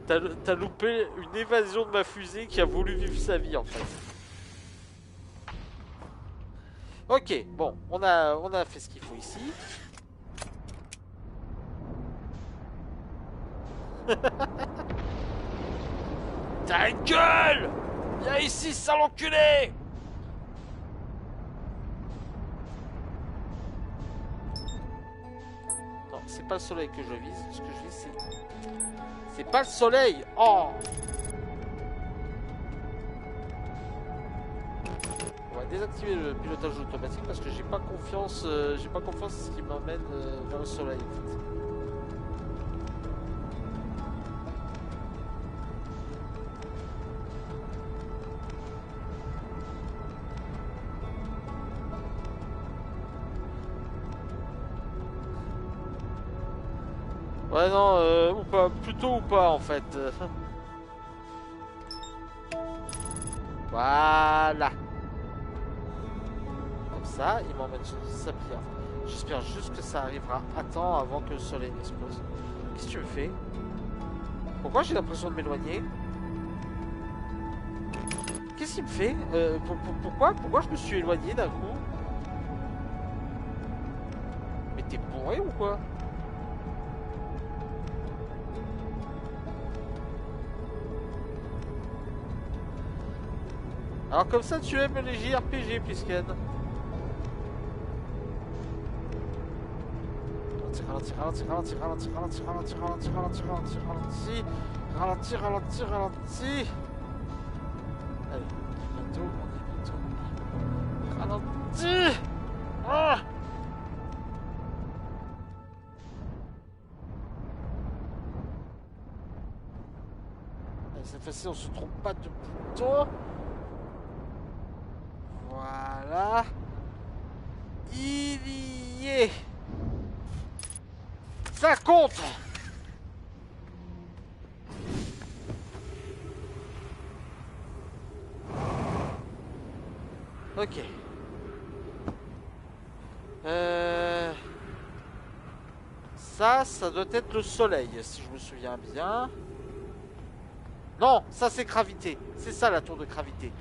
T'as loupé une évasion de ma fusée qui a voulu vivre sa vie, en fait. Ok, bon, on a fait ce qu'il faut ici. Ta gueule! Viens ici, sale enculé! Non, c'est pas le soleil que je vise. Ce que je vise, c'est pas le soleil! Oh! va désactiver le pilotage automatique parce que j'ai pas confiance en ce qui m'emmène vers le soleil en fait. Ouais non, ou pas, plutôt ou pas en fait. Voilà. Comme ça, il m'emmène sur sa pierre. J'espère juste que ça arrivera à temps avant que le soleil n'explose. Qu'est-ce que tu me fais? Pourquoi j'ai l'impression de m'éloigner? Qu'est-ce qu'il me fait? Pourquoi je me suis éloigné d'un coup? Mais t'es bourré ou quoi? Alors comme ça tu aimes les JRPG, Plisken? Ralentis, ralentis, ralentis, ralentis, ralentis, ralentis, ralentis, ralentis, ralentis, ralentis, ralentis, ralentis, ralentis. Allez, bientôt, on est bientôt. Ralentis. Ah. Allez, cette fois-ci on se trompe pas de bouton. Voilà. Il y est. Ça compte. Ok. Ça doit être le soleil, si je me souviens bien. Non, ça c'est gravité. C'est ça la tour de gravité.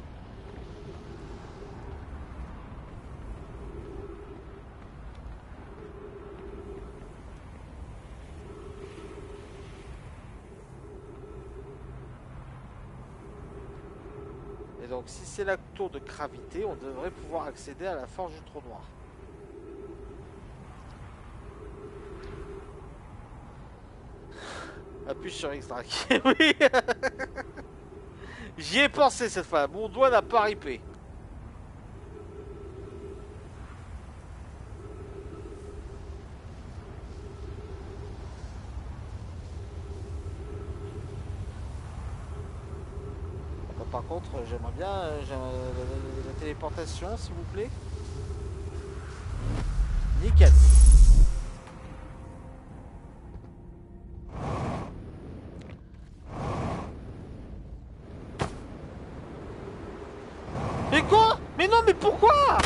Et donc si c'est la tour de gravité, on devrait pouvoir accéder à la forge du trou noir. Appuie sur X-Drake. Oui. J'y ai pensé cette fois. Mon doigt n'a pas ripé. Par contre, j'aimerais bien la téléportation, s'il vous plaît. Nickel. Mais quoi? Mais non, mais pourquoi?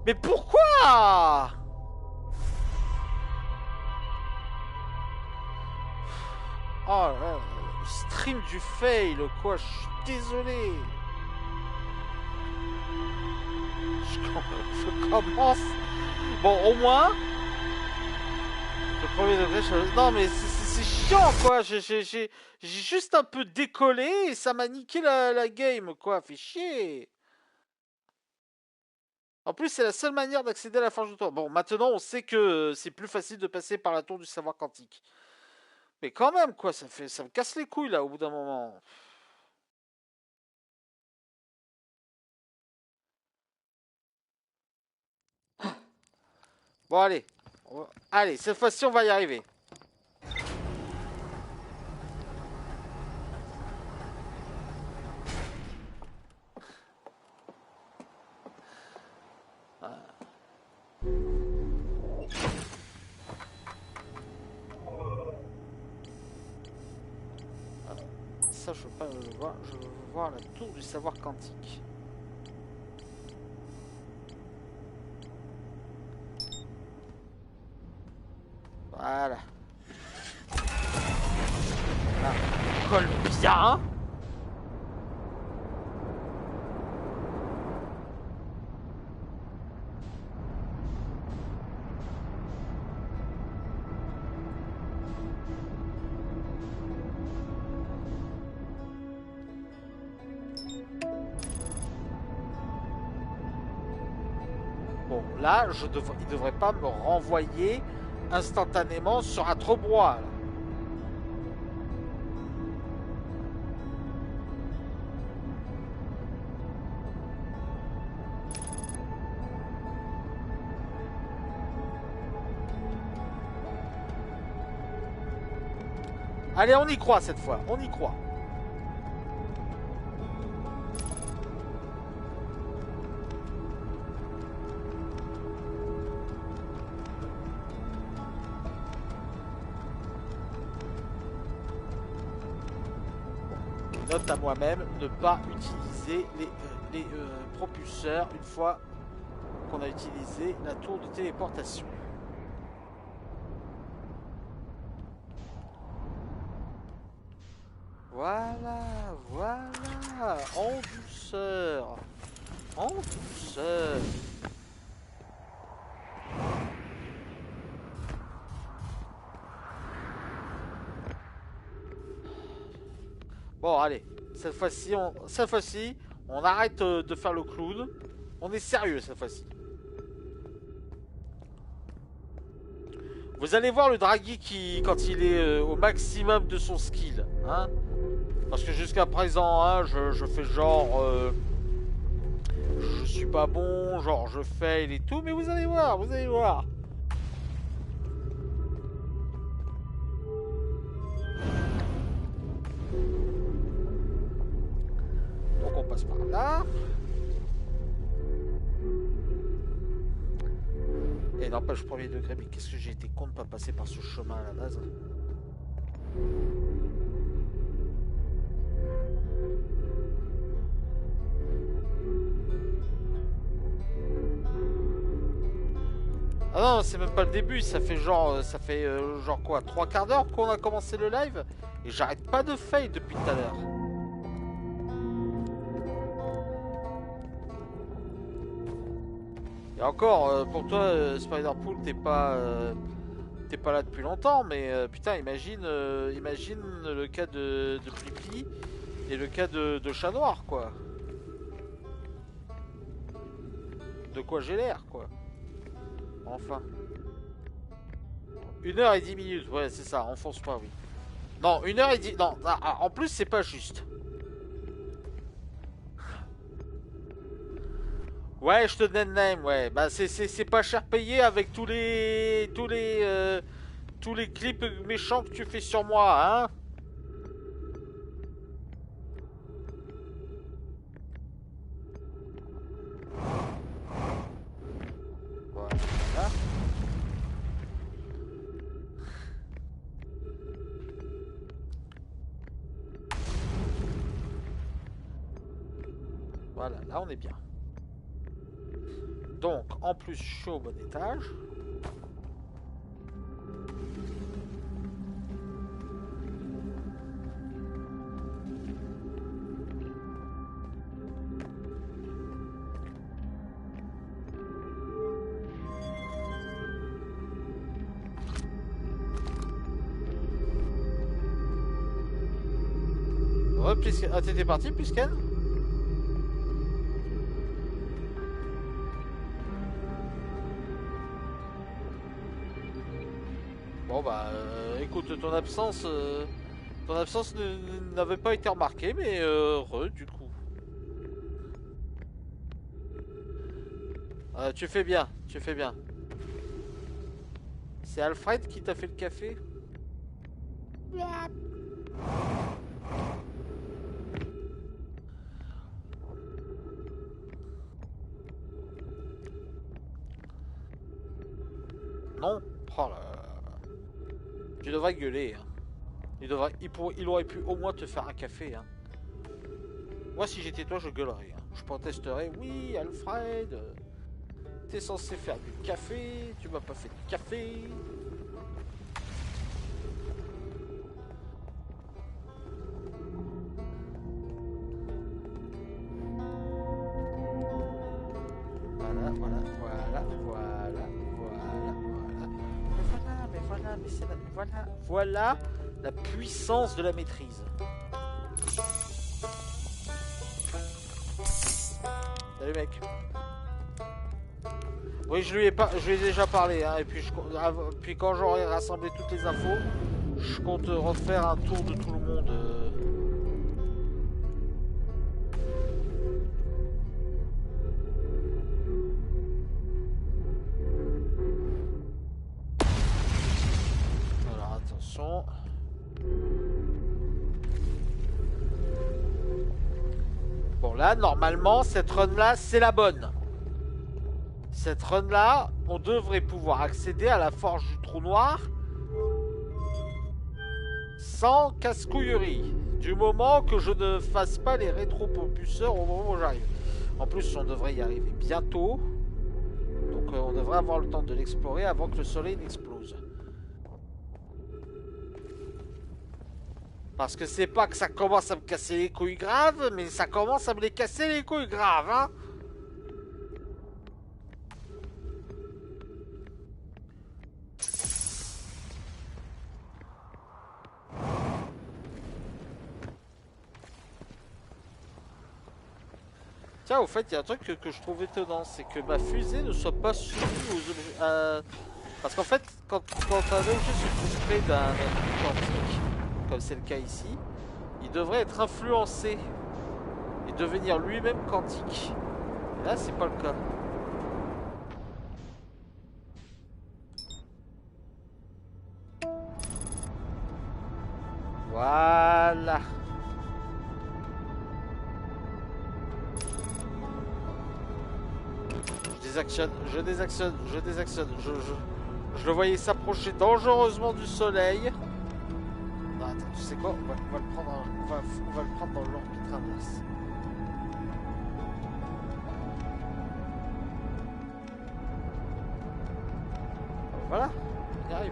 Mais pourquoi? Oh là, stream du fail, quoi, je suis désolé. Je commence. Bon, au moins. Le premier degré, non mais c'est chiant quoi. J'ai juste un peu décollé et ça m'a niqué la game quoi. Fait chier. En plus, c'est la seule manière d'accéder à la forge de tour. Bon, maintenant, on sait que c'est plus facile de passer par la tour du savoir quantique. Mais quand même, quoi, ça me casse les couilles, là, au bout d'un moment. Bon, allez. Allez, cette fois-ci, on va y arriver. Ça, je veux pas le voir. Je veux voir la tour du savoir quantique. Voilà. Là, on colle bien. Bon, là, il devrait pas me renvoyer instantanément sera trop broie. Là. Allez, on y croit cette fois, on y croit. Note à moi-même, ne pas utiliser les propulseurs une fois qu'on a utilisé la tour de téléportation. Voilà, voilà, en douceur, en douceur. Bon, allez, cette fois-ci, on arrête de faire le clown. On est sérieux cette fois-ci. Vous allez voir le Draghi qui, quand il est au maximum de son skill, hein. Parce que jusqu'à présent, hein, je fais genre, je suis pas bon, genre je fail et tout, mais vous allez voir, vous allez voir. Donc on passe par là. Et n'empêche premier degré, mais qu'est-ce que j'ai été con de pas passer par ce chemin à la base. Ah non, c'est même pas le début, ça fait genre quoi, 3 quarts d'heure qu'on a commencé le live et j'arrête pas de fail depuis tout à l'heure. Et encore, pour toi, Spider-Pool, t'es pas là depuis longtemps, mais putain, imagine le cas de Plipi et le cas de Chat Noir, quoi. De quoi j'ai l'air, quoi. Enfin. 1h10, ouais, c'est ça, enfonce pas, oui. Non, 1h10, non, en plus, c'est pas juste. Ouais, je te donne name, ouais. Bah, c'est pas cher payé avec tous les clips méchants que tu fais sur moi, hein. Voilà. Voilà, là on est bien. Donc, en plus, je suis au bon étage. Ah, t'étais parti, Plisken? Bon bah, écoute, ton absence n'avait pas été remarquée, mais du coup. Tu fais bien, tu fais bien. C'est Alfred qui t'a fait le café? Non? Oh là là. Tu devrais gueuler. Hein. Il aurait pu au moins te faire un café. Hein. Moi, si j'étais toi, je gueulerais. Hein. Je protesterais. Oui, Alfred, t'es censé faire du café. Tu m'as pas fait de café. Voilà, voilà, voilà, voilà, voilà, voilà. Mais voilà, mais c'est voilà la puissance de la maîtrise. Salut mec. Oui, je lui ai déjà parlé, hein, et puis, puis quand j'aurai rassemblé toutes les infos, je compte refaire un tour de tout le monde. Alors attention. Bon là, normalement, cette run-là, c'est la bonne. Cette run-là, on devrait pouvoir accéder à la forge du trou noir sans casse-couillerie. Du moment que je ne fasse pas les rétropropulseurs au moment où j'arrive. En plus, on devrait y arriver bientôt. Donc on devrait avoir le temps de l'explorer avant que le soleil n'explose. Parce que c'est pas que ça commence à me casser les couilles graves, mais ça commence à me les casser les couilles graves, hein. Tiens, au fait, il y a un truc que je trouve étonnant, c'est que ma fusée ne soit pas soumise aux objets... Parce qu'en fait, quand un objet se trouve près d'un truc quantique, comme c'est le cas ici, il devrait être influencé et devenir lui-même quantique. Et là, c'est pas le cas. Voilà. Je désactionne. Je le voyais s'approcher dangereusement du soleil. Non, attends, tu sais quoi? On va le prendre, on va le prendre dans l'orbite inverse. Voilà, on y arrive.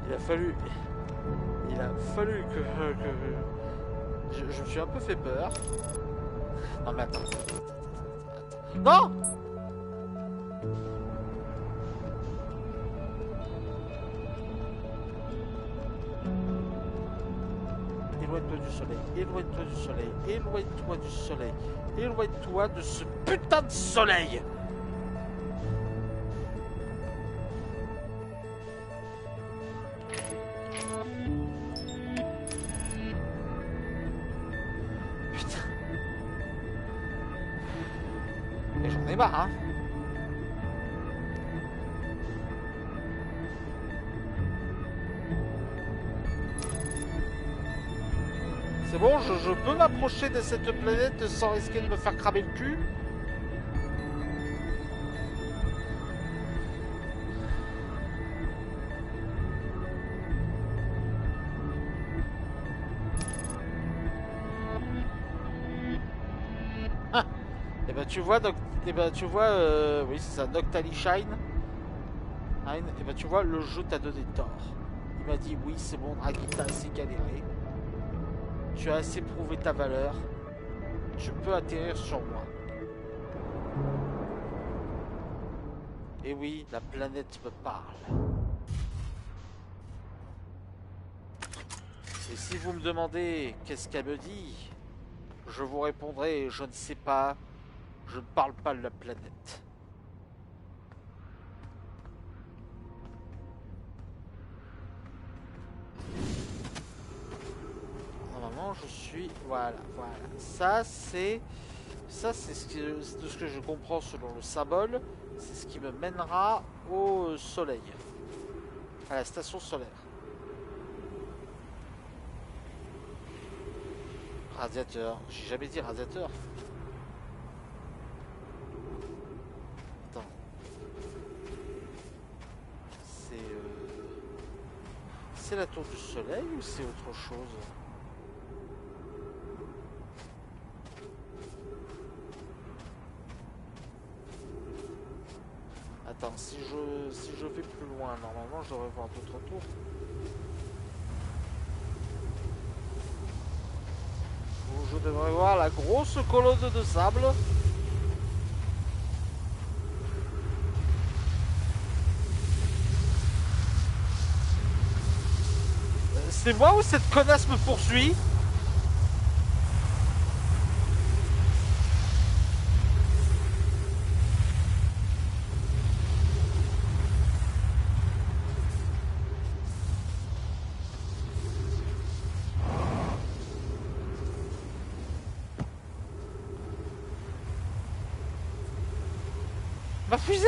Il a fallu que je me suis un peu fait peur. Non mais attends. Non! Éloigne-toi du soleil, éloigne-toi du soleil, éloigne-toi du soleil, éloigne-toi de ce putain de soleil! Hein. C'est bon, je peux m'approcher de cette planète sans risquer de me faire cramer le cul. Ah. Et ben tu vois, donc, et ben tu vois, oui c'est ça, Noctali Shine. Et ben tu vois, le jeu t'a donné tort. Il m'a dit oui c'est bon, Draghi t'as assez galéré. Tu as assez prouvé ta valeur. Tu peux atterrir sur moi. Et oui, la planète me parle. Et si vous me demandez qu'est-ce qu'elle me dit, je vous répondrai je ne sais pas. Je ne parle pas de la planète. Normalement, je suis... Voilà. Ça, c'est de ce que je comprends selon le symbole. C'est ce qui me mènera au soleil. À la station solaire. Radiateur. J'ai jamais dit radiateur. Attends. C'est la tour du soleil ou c'est autre chose? Attends, si je vais plus loin, normalement je devrais voir d'autres tours. Où je devrais voir la grosse colonne de sable. C'est moi ou cette connasse me poursuit? Ma fusée!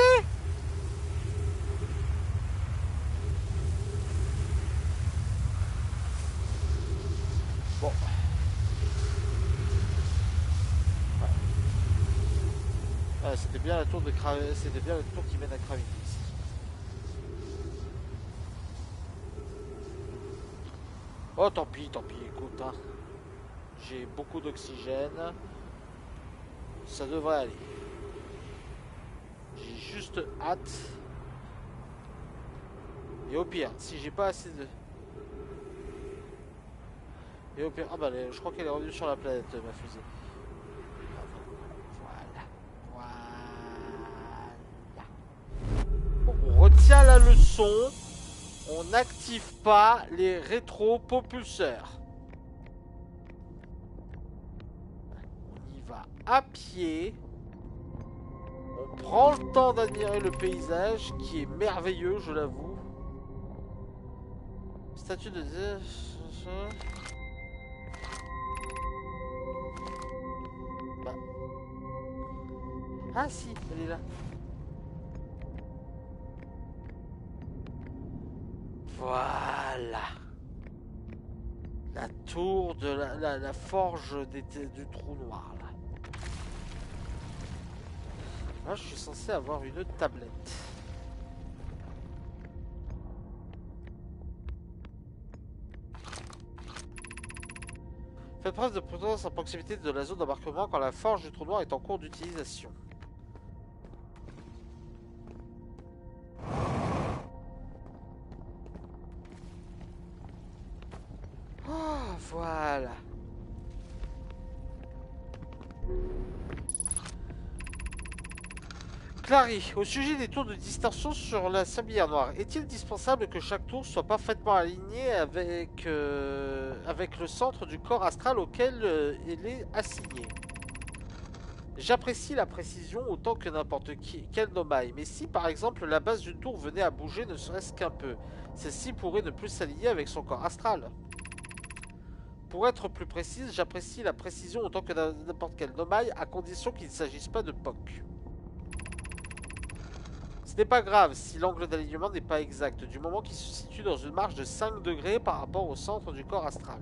Bon. Ouais. Ah, c'était bien la tour de c'était bien la tour qui mène à Kravinis. Oh tant pis, écoute, hein. J'ai beaucoup d'oxygène. Ça devrait aller. J'ai juste hâte. Et au pire, si j'ai pas assez de... Et au pire... Ah bah je crois qu'elle est revenue sur la planète, ma fusée. Voilà. Voilà. Bon, on retient la leçon. On n'active pas les rétro-propulseurs. On y va à pied. On prend le temps d'admirer le paysage qui est merveilleux, je l'avoue. Statue de... Bah. Ah si, elle est là. Voilà. La tour de la forge du trou noir, là. Là, je suis censé avoir une tablette. Faites preuve de prudence à proximité de la zone d'embarquement quand la forge du trou noir est en cours d'utilisation. Oh, voilà. Clary, au sujet des tours de distorsion sur la sablière noire, est-il indispensable que chaque tour soit parfaitement aligné avec le centre du corps astral auquel il est assigné? J'apprécie la précision autant que n'importe quel nomaille, mais si par exemple la base d'une tour venait à bouger ne serait-ce qu'un peu, celle-ci pourrait ne plus s'aligner avec son corps astral. Pour être plus précise, j'apprécie la précision autant que n'importe quel nomaille, à condition qu'il ne s'agisse pas de POC. Ce n'est pas grave si l'angle d'alignement n'est pas exact, du moment qu'il se situe dans une marge de 5 degrés par rapport au centre du corps astral.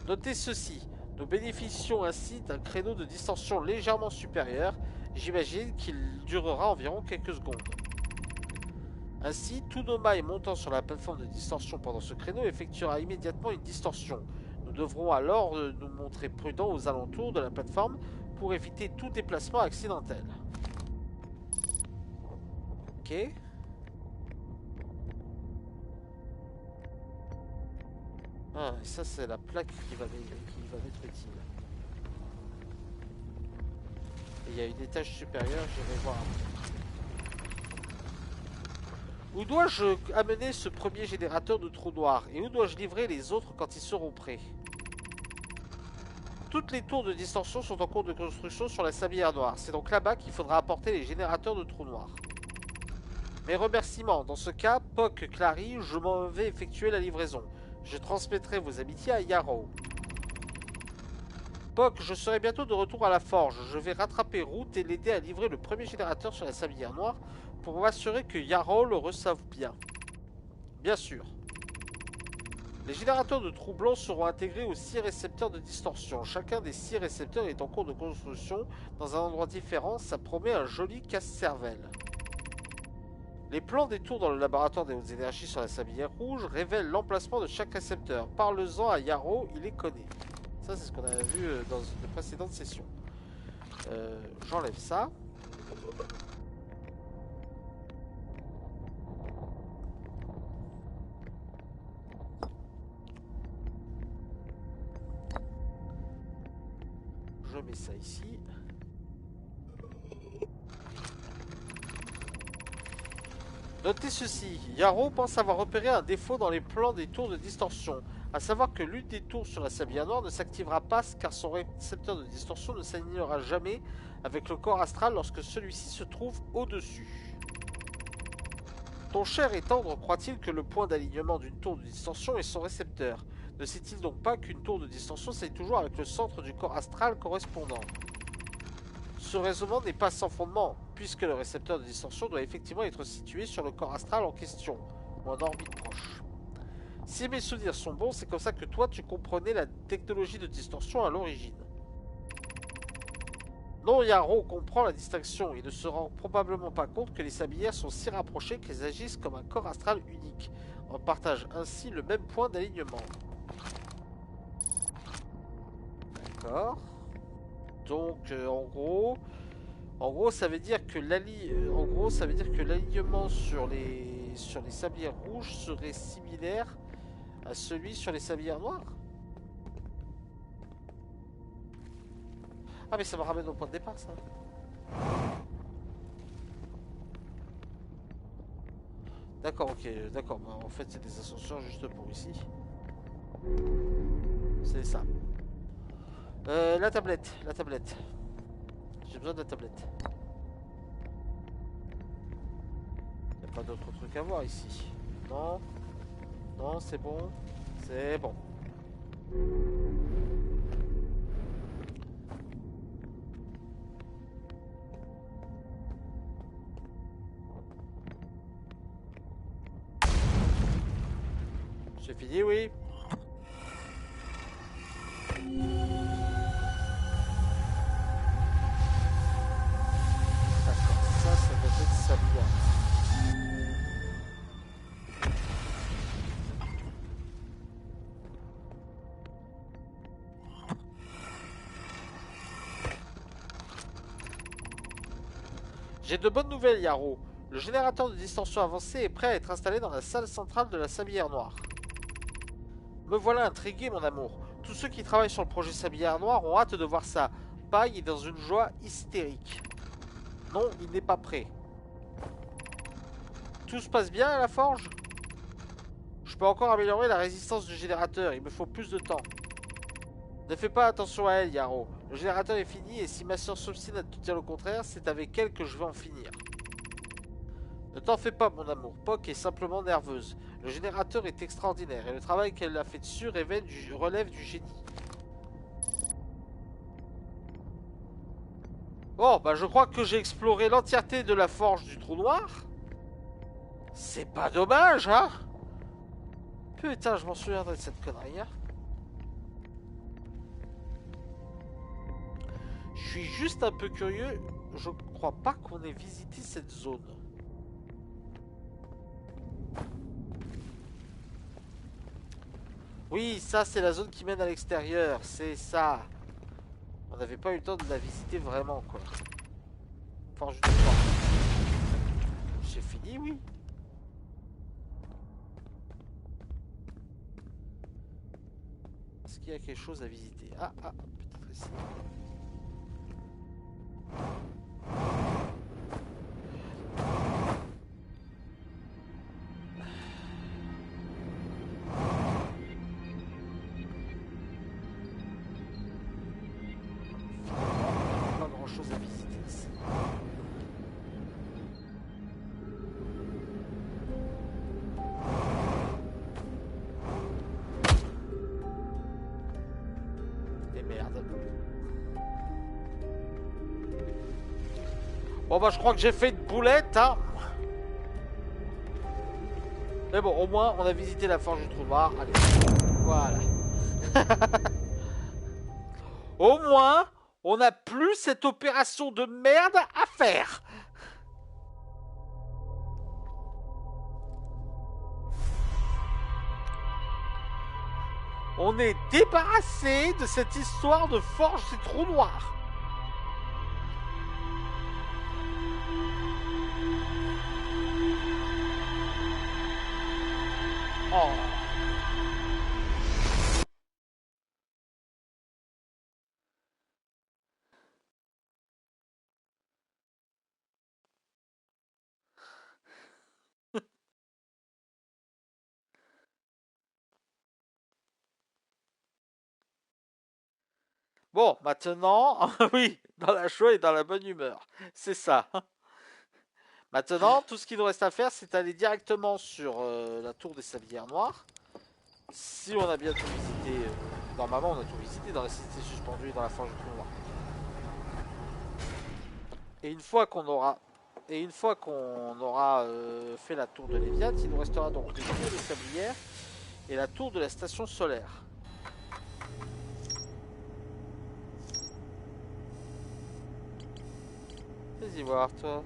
Notez ceci, nous bénéficions ainsi d'un créneau de distorsion légèrement supérieur, j'imagine qu'il durera environ quelques secondes. Ainsi, tout nomaille montant sur la plateforme de distorsion pendant ce créneau effectuera immédiatement une distorsion. Nous devrons alors nous montrer prudents aux alentours de la plateforme pour éviter tout déplacement accidentel. Ok. Ah, et ça c'est la plaque qui va m'être utile. Et il y a une étage supérieure, j'irai voir. Où dois-je amener ce premier générateur de trous noirs? Et où dois-je livrer les autres quand ils seront prêts? Toutes les tours de distorsion sont en cours de construction sur la sablière noire. C'est donc là-bas qu'il faudra apporter les générateurs de trous noirs. Mes remerciements. Dans ce cas, POC Clary, je m'en vais effectuer la livraison. Je transmettrai vos amitiés à Yarrow. POC, je serai bientôt de retour à la forge. Je vais rattraper Root et l'aider à livrer le premier générateur sur la sablière noire pour m'assurer que Yarrow le reçoive bien. Bien sûr. Les générateurs de trous blancs seront intégrés aux 6 récepteurs de distorsion. Chacun des 6 récepteurs est en cours de construction dans un endroit différent. Ça promet un joli casse-cervelle. Les plans des tours dans le laboratoire des hautes énergies sur la sablière rouge révèlent l'emplacement de chaque récepteur. Parle-en à Yarrow, il les connaît. Ça, c'est ce qu'on a vu dans une précédente session. J'enlève ça. je mets ça ici. Notez ceci, Yarrow pense avoir repéré un défaut dans les plans des tours de distorsion, à savoir que l'une des tours sur la sablière noire ne s'activera pas car son récepteur de distorsion ne s'alignera jamais avec le corps astral lorsque celui-ci se trouve au-dessus. Ton cher et tendre croit-il que le point d'alignement d'une tour de distorsion est son récepteur? Ne sait-il donc pas qu'une tour de distorsion s'aligne toujours avec le centre du corps astral correspondant? Ce raisonnement n'est pas sans fondement, puisque le récepteur de distorsion doit effectivement être situé sur le corps astral en question, ou en orbite proche. Si mes souvenirs sont bons, c'est comme ça que toi tu comprenais la technologie de distorsion à l'origine. Non, Yarrow comprend la distinction et ne se rend probablement pas compte que les sablières sont si rapprochées qu'elles agissent comme un corps astral unique. On partage ainsi le même point d'alignement. D'accord. Donc en gros, ça veut dire que l'alignement sur les sablières rouges serait similaire à celui sur les sablières noires. Ah mais ça me ramène au point de départ ça. D'accord, ok, d'accord. Bah, en fait c'est des ascenseurs juste pour ici. C'est ça. La tablette, la tablette. J'ai besoin de la tablette. Y a pas d'autre truc à voir ici. Non. Non, c'est bon. C'est bon. C'est fini, oui. D'accord, ça doit être sablière. J'ai de bonnes nouvelles, Yarrow. Le générateur de distorsion avancée est prêt à être installé dans la salle centrale de la sablière noire. Me voilà intrigué, mon amour. Tous ceux qui travaillent sur le projet sablière noire ont hâte de voir ça. Paille est dans une joie hystérique. Non, il n'est pas prêt. Tout se passe bien à la forge? Je peux encore améliorer la résistance du générateur, il me faut plus de temps. Ne fais pas attention à elle, Yarrow. Le générateur est fini et si ma soeur s'obstine à te dire le contraire, c'est avec elle que je vais en finir. Ne t'en fais pas, mon amour. Poc est simplement nerveuse. Le générateur est extraordinaire et le travail qu'elle a fait dessus relève du génie. Bon, bah je crois que j'ai exploré l'entièreté de la forge du trou noir. C'est pas dommage, hein? Putain, je m'en souviendrai de cette connerie, hein. Je suis juste un peu curieux. Je crois pas qu'on ait visité cette zone. Oui, ça c'est la zone qui mène à l'extérieur. C'est ça. On n'avait pas eu le temps de la visiter vraiment, quoi. Forge du noir. J'ai fini, oui. Est-ce qu'il y a quelque chose à visiter? Ah, peut-être ici. Pas grand chose à visiter ici. Et merde. Bon bah je crois que j'ai fait une boulette, hein. Mais bon, au moins on a visité la forge du trou noir. Allez, voilà. Au moins, on n'a plus cette opération de merde à faire. On est débarrassé de cette histoire de forge du trou noir. Oh. Bon, maintenant, oui, dans la joie et dans la bonne humeur. C'est ça. Maintenant, tout ce qu'il nous reste à faire, c'est aller directement sur la tour des Sablières Noires. Si on a bien tout visité, normalement on a tout visité dans la cité suspendue et dans la forge du trou noir. Et une fois qu'on aura, fait la tour de l'Eviat, il nous restera donc les tours des Sablières et la tour de la station solaire. Vas-y voir toi.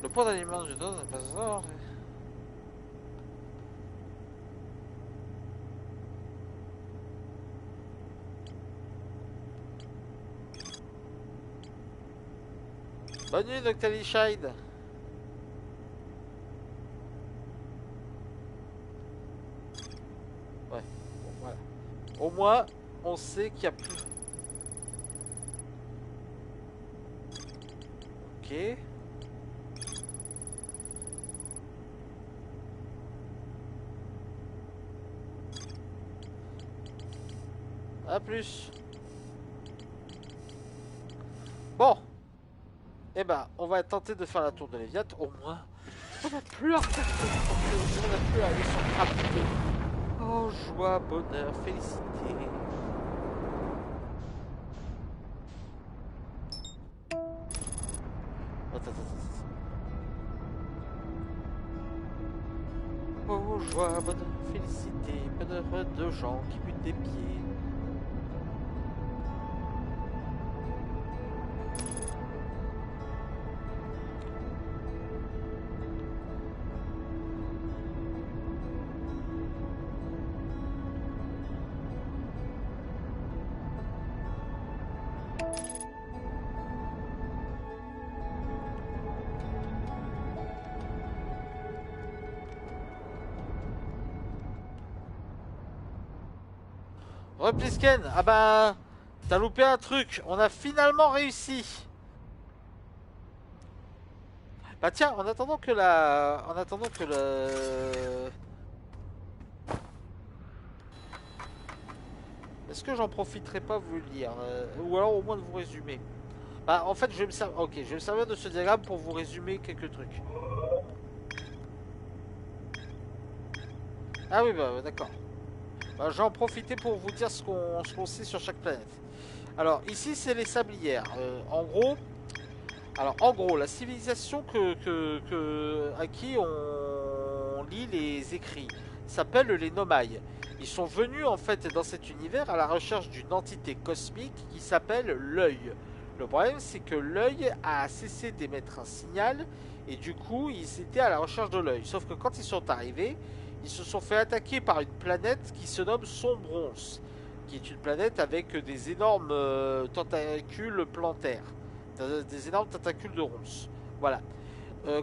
Le point d'aliment du dos n'est pas ça. Bonne nuit, Noctali Shide. Ouais, bon, voilà. Au moins, on sait qu'il n'y a plus. Ok. A plus. Bon. Eh ben, on va tenter de faire la tour de l'Eviat. Au moins, on n'a plus à refaire. On n'a plus à aller sur Crapuleux. Oh, joie, bonheur, félicité. Attends. Oh, joie, bonheur, félicité. Bonheur de gens qui butent des pieds. Replisken, ah bah, t'as loupé un truc, on a finalement réussi. Bah tiens, en attendant que est-ce que j'en profiterai pas vous le lire, ou alors au moins de vous résumer. Bah en fait, je vais me servir, ok, je vais me servir de ce diagramme pour vous résumer quelques trucs. Ah oui, bah d'accord. Bah, je vais en profiter pour vous dire ce qu'on sait sur chaque planète. Alors ici, c'est les sablières. En gros, la civilisation à qui on lit les écrits s'appelle les Nomai. Ils sont venus en fait dans cet univers à la recherche d'une entité cosmique qui s'appelle l'œil. Le problème, c'est que l'œil a cessé d'émettre un signal et du coup, ils étaient à la recherche de l'œil. Sauf que quand ils sont arrivés, ils se sont fait attaquer par une planète qui se nomme Sombrons, qui est une planète avec des énormes tentacules plantaires, des énormes tentacules de ronces. Voilà.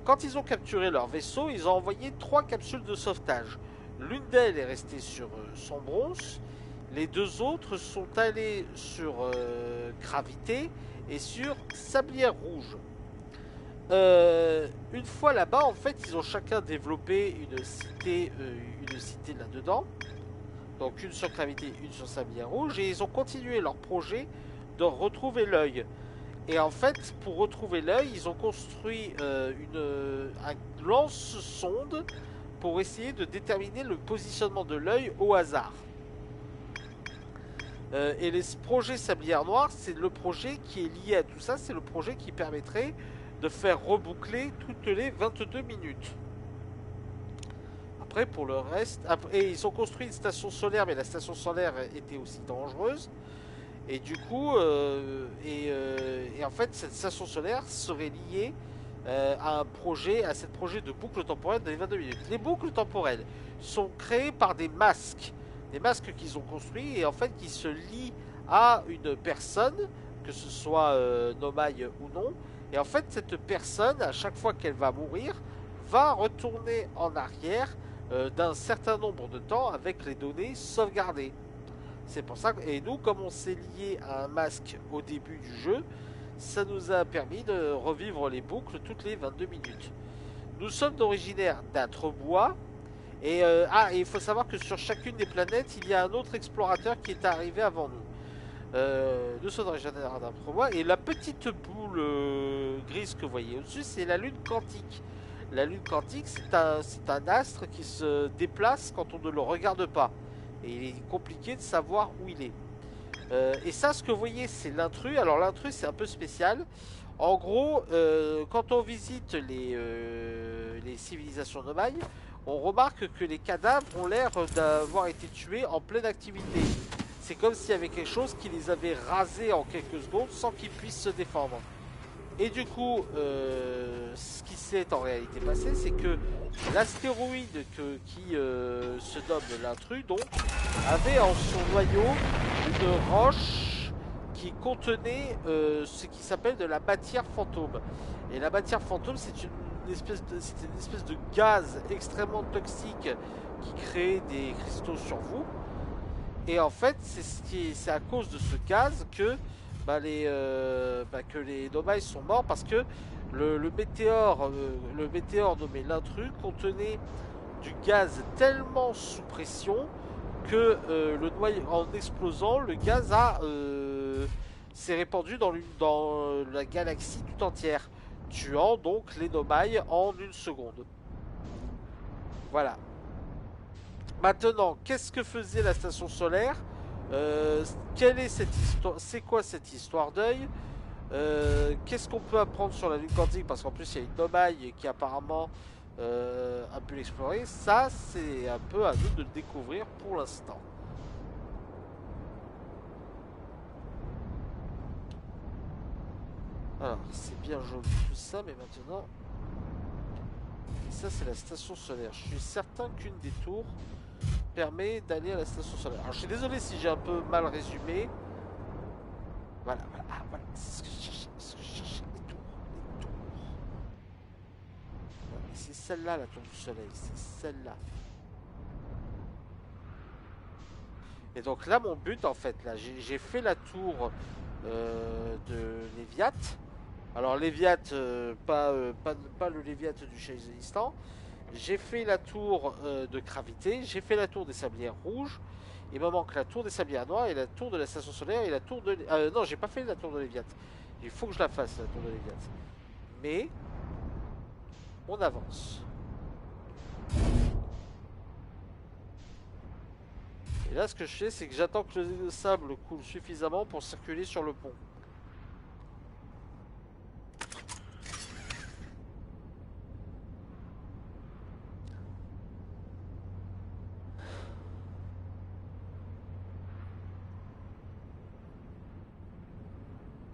Quand ils ont capturé leur vaisseau, ils ont envoyé 3 capsules de sauvetage. L'une d'elles est restée sur Sombrons, les 2 autres sont allées sur Gravité et sur Sablière Rouge. Une fois là-bas, en fait, ils ont chacun développé une cité là-dedans. Donc une sur Gravité, une sur Sablière Rouge, et ils ont continué leur projet de retrouver l'œil. Et en fait, pour retrouver l'œil, ils ont construit un lance-sonde pour essayer de déterminer le positionnement de l'œil au hasard. Et les projets Sablière Noire, c'est le projet qui est lié à tout ça, c'est le projet qui permettrait de faire reboucler toutes les 22 minutes. Après, pour le reste... et ils ont construit une station solaire, mais la station solaire était aussi dangereuse. Et du coup, en fait, cette station solaire serait liée à cette projet de boucle temporelle dans les 22 minutes. Les boucles temporelles sont créées par des masques qu'ils ont construits et en fait qui se lient à une personne, que ce soit Nomai ou non. Et en fait, cette personne, à chaque fois qu'elle va mourir, va retourner en arrière d'un certain nombre de temps avec les données sauvegardées. C'est pour ça que, et nous, comme on s'est lié à un masque au début du jeu, ça nous a permis de revivre les boucles toutes les 22 minutes. Nous sommes originaires d'Atrebois Et il faut savoir que sur chacune des planètes, il y a un autre explorateur qui est arrivé avant nous. Nous sommes originaires d'un promo. Et la petite boule grise que vous voyez au-dessus, c'est la lune quantique. La lune quantique, c'est un astre qui se déplace quand on ne le regarde pas. Et il est compliqué de savoir où il est. Et ça, ce que vous voyez, c'est l'intrus. Alors l'intrus, c'est un peu spécial. En gros, quand on visite les civilisations nomades, on remarque que les cadavres ont l'air d'avoir été tués en pleine activité. C'est comme s'il y avait quelque chose qui les avait rasés en quelques secondes sans qu'ils puissent se défendre. Et du coup, ce qui s'est en réalité passé, c'est que l'astéroïde qui se nomme l'intrus, donc, avait en son noyau une roche qui contenait ce qui s'appelle de la matière fantôme. Et la matière fantôme, c'était une espèce de gaz extrêmement toxique qui créait des cristaux sur vous. Et en fait, c'est à cause de ce gaz que que les Nomai sont morts parce que le météore nommé l'intrus contenait du gaz tellement sous pression que le noyau, en explosant, le gaz s'est répandu dans la galaxie tout entière, tuant donc les Nomai en une seconde. Voilà. Maintenant, qu'est-ce que faisait la station solaire? Quelle est cette histoire? C'est quoi cette histoire d'œil? Qu'est-ce qu'on peut apprendre sur la lune quantique? Parce qu'en plus, il y a une nomaille qui apparemment a pu l'explorer. Ça, c'est un peu à nous de le découvrir pour l'instant. Alors, c'est bien joli tout ça, mais maintenant... Et ça, c'est la station solaire. Je suis certain qu'une des tours permet d'aller à la station solaire. Alors, je suis désolé si j'ai un peu mal résumé. Voilà, voilà, voilà, c'est ce que je cherchais, les tours, les tours. Voilà, c'est celle-là, la tour du soleil, c'est celle-là. Et donc là, mon but, en fait, là, j'ai fait la tour de Léviat. Alors, Léviat, pas le Léviat du Chazanistan. J'ai fait la tour de Gravité, j'ai fait la tour des Sablières Rouges. Il me manque la tour des Sablières Noires et la tour de la Station Solaire et la tour de... non, j'ai pas fait la tour de Léviat. Il faut que je la fasse, la tour de Léviat. Mais, on avance. Et là, ce que je fais, c'est que j'attends que le sable coule suffisamment pour circuler sur le pont.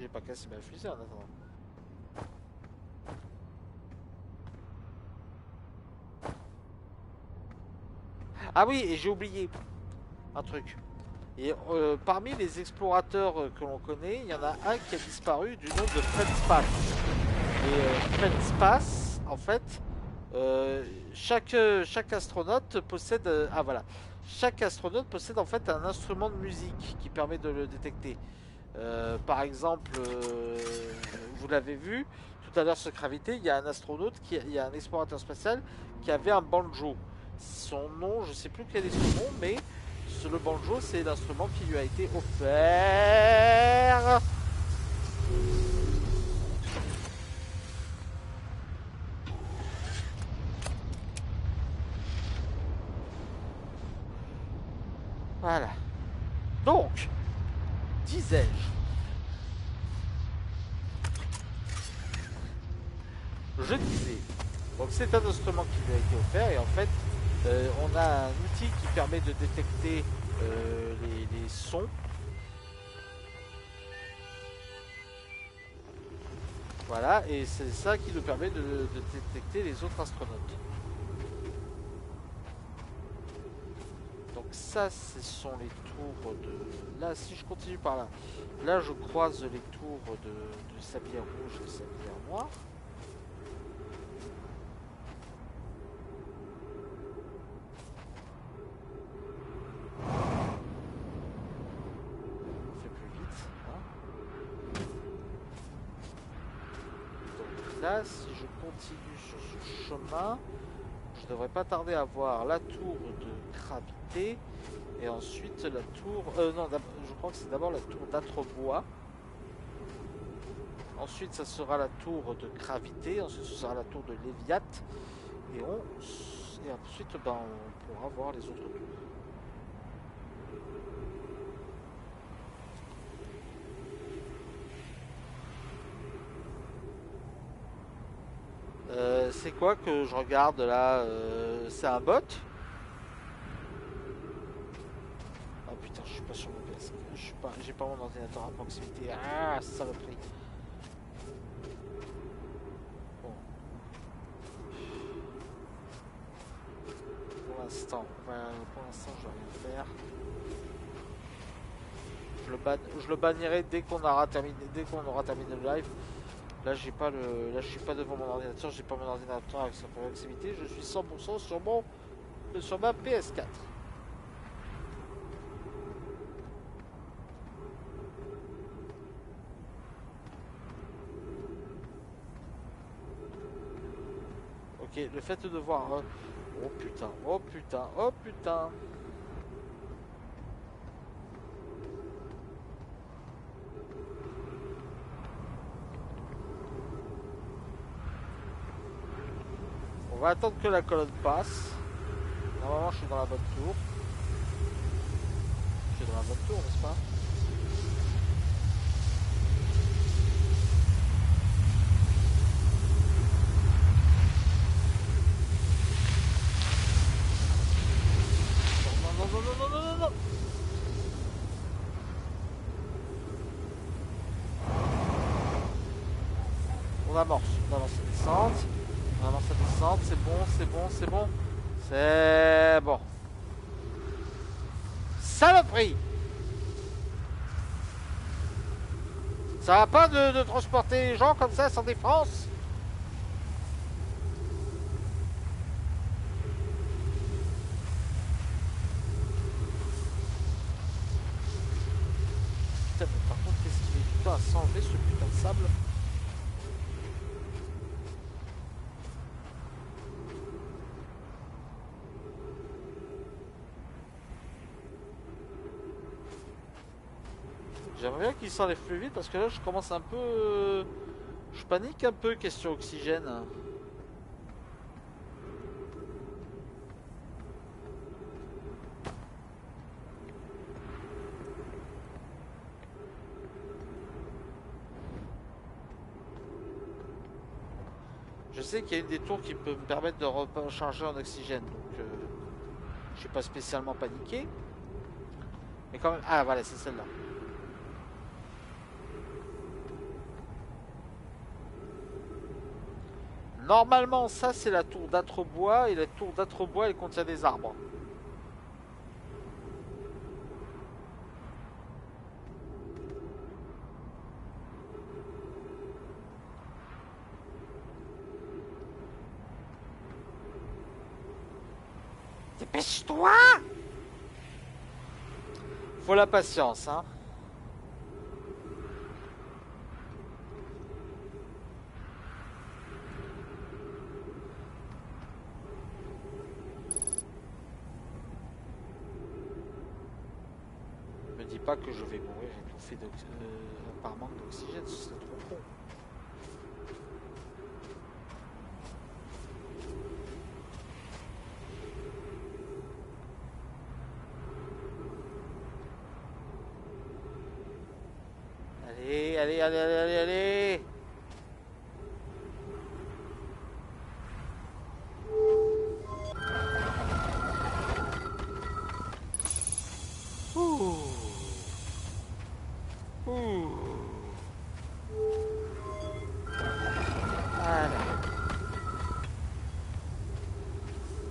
J'ai pas cassé ma fusée en attendant. Ah oui, et j'ai oublié un truc. Et parmi les explorateurs que l'on connaît, il y en a un qui a disparu du nom de Fred Spass. Et Fred Spass, en fait, chaque astronaute possède... ah voilà. Chaque astronaute possède en fait un instrument de musique qui permet de le détecter. Par exemple, vous l'avez vu, tout à l'heure sur Gravité, il y a un astronaute, il y a un explorateur spatial qui avait un banjo. Son nom, je sais plus quel est son nom, mais le banjo, c'est l'instrument qui lui a été offert. Voilà. Donc, je disais, donc c'est un instrument qui lui a été offert et en fait, on a un outil qui permet de détecter les sons. Voilà, et c'est ça qui nous permet de détecter les autres astronautes. Donc ça, ce sont les tours de... Là, si je continue par là, là je croise les tours de Sablière Rouge et Sablière Noire. On fait plus vite. Hein. Donc là, si je continue sur ce chemin, je je devrais pas tarder à voir la tour de gravité. Et ensuite la tour... non, je crois que c'est d'abord la tour d'Atrebois. Ensuite ça sera la tour de gravité. Ensuite ce sera la tour de Léviat. Et ensuite ben, on pourra voir les autres tours. C'est quoi que je regarde là? C'est un bot? Ah putain, je suis pas sur mon PS. J'ai pas mon ordinateur à proximité. Ah, saloperie. Bon. Pour l'instant, je vais rien faire. Je le bannirai dès qu'on aura terminé le live. Là, je suis pas devant mon ordinateur, j'ai pas mon ordinateur avec sa proximité, je suis 100% sur ma PS4. Ok, le fait de voir... Oh putain, oh putain, oh putain. On va attendre que la colonne passe. Normalement, je suis dans la bonne tour. Je suis dans la bonne tour, n'est-ce pas? Non, non, non, non, non, non, non. On amorce la descente. On amorce la descente, c'est bon, c'est bon, c'est bon. C'est bon. Saloperie! Ça va pas de transporter les gens comme ça sans défense? Putain, mais par contre, qu'est-ce qu'il met du temps à s'enlever ce putain de sable? J'aimerais bien qu'il s'enlève plus vite parce que là je commence un peu... Je panique un peu question oxygène. Je sais qu'il y a une des tours qui peut me permettre de recharger en oxygène, donc je suis pas spécialement paniqué. Mais quand même... Ah voilà, c'est celle-là. Normalement, ça c'est la tour d'Atrebois, et la tour d'Atrebois elle contient des arbres. Dépêche-toi! Faut la patience, hein. Me dis pas que je vais mourir étouffé par manque d'oxygène, ce serait trop con. Allez, allez, allez, allez, allez, allez. Ouh. Ouh. Voilà.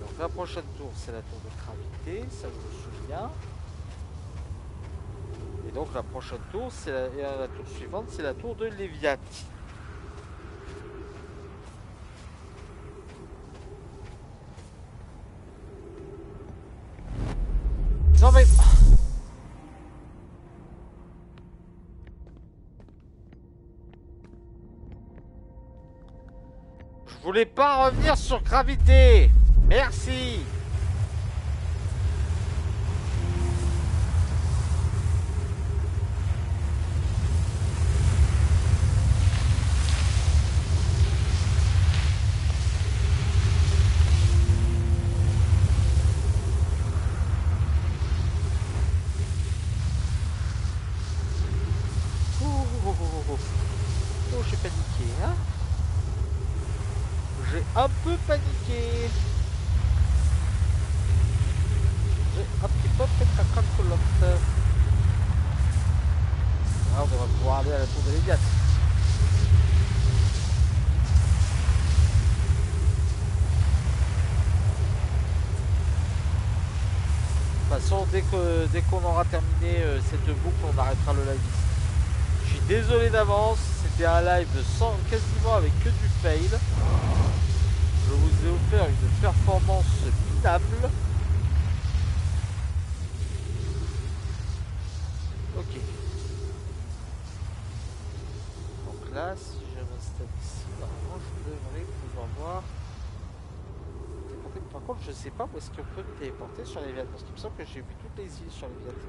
Donc la prochaine tour, c'est la tour de gravité, ça je me souviens. Et donc la prochaine tour, c'est la tour suivante, c'est la tour de Léviat. Non mais... Je voulais pas revenir sur gravité. Merci. Oh, j'ai paniqué, hein? J'ai un peu paniqué. J'ai un petit peu fait caca de colotte. Ah, on devrait pouvoir aller à la tour de Léviathan. De toute façon, dès qu'on aura terminé cette boucle, on arrêtera le live ici. Je suis désolé d'avance, c'était un live sans, quasiment avec que du fail. Je vous ai offert une performance minable. Ok. Donc là, si je m'installe ici, normalement je devrais pouvoir voir. Par contre, je sais pas où est-ce qu'on peut me téléporter sur les Léviathan, parce qu'il me semble que j'ai vu toutes les îles sur les Léviathan.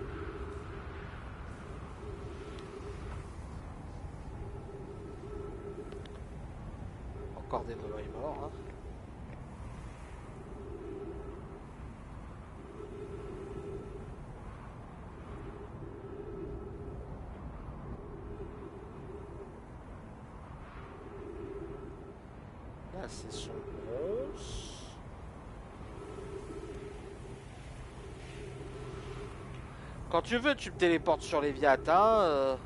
Encore des nouvelles morts, hein. Là, c'est son bronze. Quand tu veux, tu me téléportes sur les Léviathan.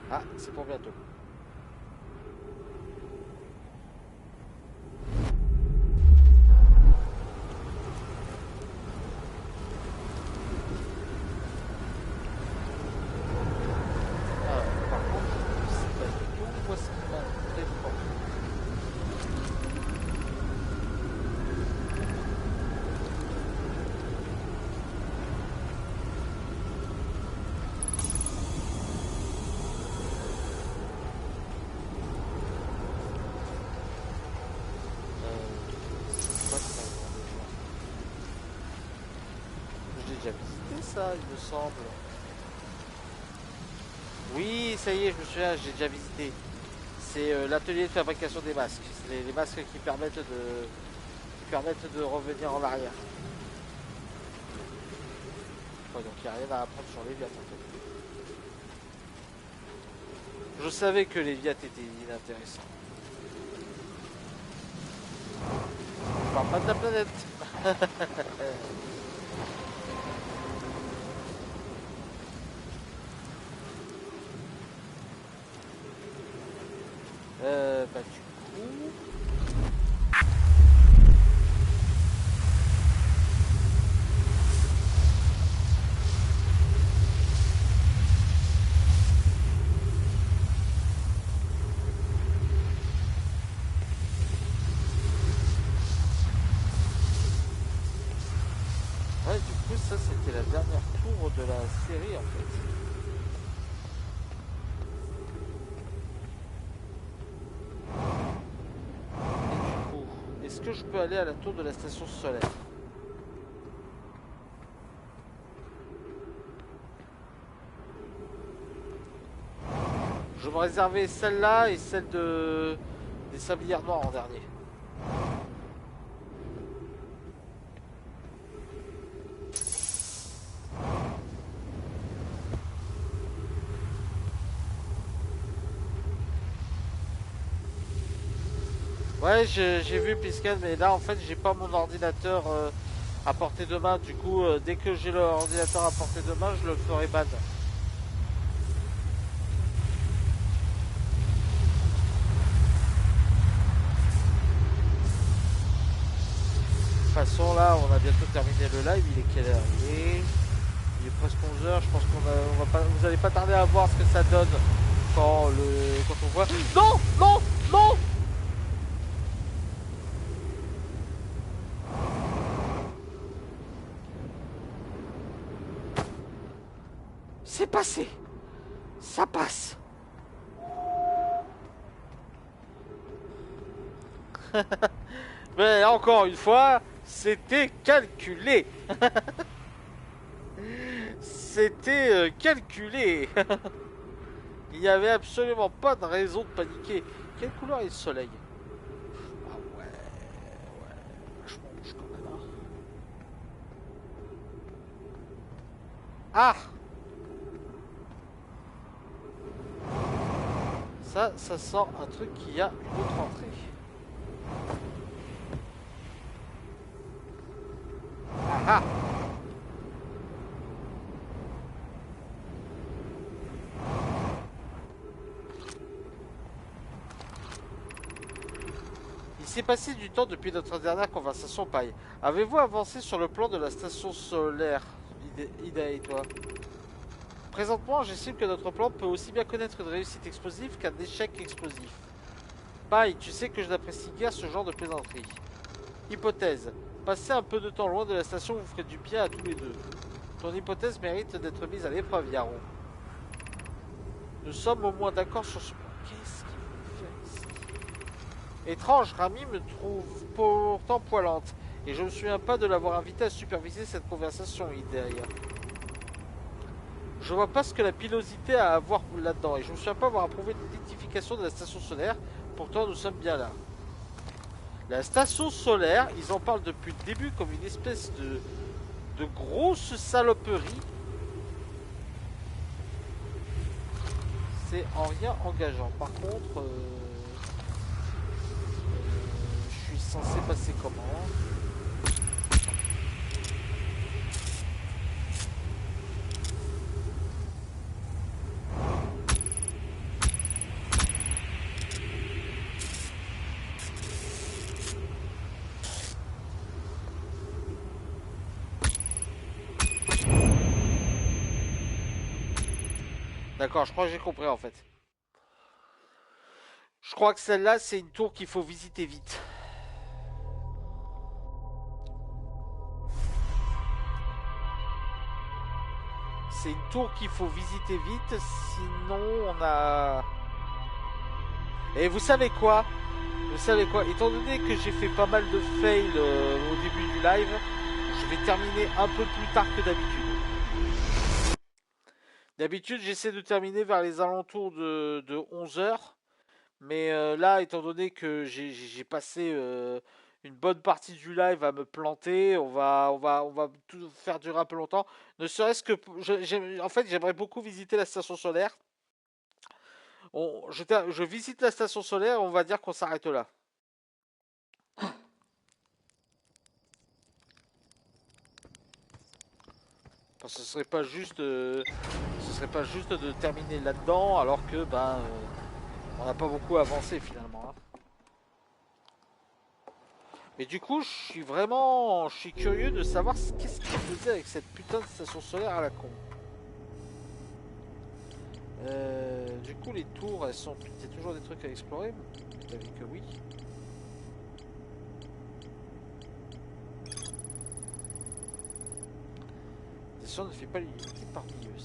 Ah, c'est pour bientôt. Par contre, je sais pas du tout où est-ce qu'il va me téléporter. C'est quoi ça, déjà? Je l'ai déjà visité ça, il me semble. Oui, ça y est, je me souviens, j'ai déjà visité. C'est l'atelier de fabrication des masques. C'est les masques qui permettent de revenir en arrière. Ouais, donc il n'y a rien à apprendre sur les Léviathan en fait. Je savais que les Léviathan étaient inintéressants. On parle pas de la planète. Bah du coup... Ouais, du coup, ça c'était la dernière tour de la série en fait. Et du coup, est-ce que je peux aller à la tour de la station solaire? Je me réservais celle-là et celle des sablières noires en dernier. Ouais, j'ai vu Piscan, mais là en fait j'ai pas mon ordinateur à portée de main. Du coup, dès que j'ai l'ordinateur à portée de main, je le ferai ban. De toute façon, là, on a bientôt terminé le live. Il est quelle heure? Il est presque 11 h. Je pense on va pas, vous allez pas tarder à voir ce que ça donne quand on voit. Non, non, non. C'est passé. Ça passe. Mais encore une fois, c'était calculé. C'était calculé. Il n'y avait absolument pas de raison de paniquer. Quelle couleur est le soleil? Ah ouais, ouais, vachement rouge quand même. Hein. Ah, ça sent un truc qui a une autre entrée. Ah ah. Il s'est passé du temps depuis notre dernière conversation, paille. Avez-vous avancé sur le plan de la station solaire, Ida et toi? Présentement, j'estime que notre plan peut aussi bien connaître une réussite explosive qu'un échec explosif. Paille, tu sais que je n'apprécie guère ce genre de plaisanterie. Hypothèse. Passer un peu de temps loin de la station vous ferait du bien à tous les deux. Ton hypothèse mérite d'être mise à l'épreuve, Yaron. Nous sommes au moins d'accord sur ce point. Qu'est-ce qu'il veut faire ici? Étrange, Rami me trouve pourtant poilante. Et je me souviens pas de l'avoir invité à superviser cette conversation, Idéa. Je vois pas ce que la pilosité a à voir là-dedans. Et je me souviens pas avoir approuvé l'identification de la station solaire. Pourtant, nous sommes bien là. La station solaire, ils en parlent depuis le début comme une espèce de grosse saloperie. C'est en rien engageant. Par contre, je suis censé passer comment? D'accord, je crois que j'ai compris en fait. Je crois que celle-là, c'est une tour qu'il faut visiter vite. C'est une tour qu'il faut visiter vite, sinon on a... Et vous savez quoi? Vous savez quoi? Étant donné que j'ai fait pas mal de fails au début du live, je vais terminer un peu plus tard que d'habitude. D'habitude, j'essaie de terminer vers les alentours de 11 heures. Mais là, étant donné que j'ai passé une bonne partie du live à me planter, on va tout faire durer un peu longtemps. Ne serait-ce que, en fait, j'aimerais beaucoup visiter la station solaire. Je visite la station solaire, on va dire qu'on s'arrête là. Parce que ce serait pas juste de terminer là-dedans, alors que on n'a pas beaucoup avancé finalement. Hein. Mais du coup, je suis curieux de savoir qu'est-ce qu'il faisait avec cette putain de station solaire à la con. Du coup, les tours, elles sont, il y a toujours des trucs à explorer. T'as vu que oui. Des ne fait pas l'unité parmi eux.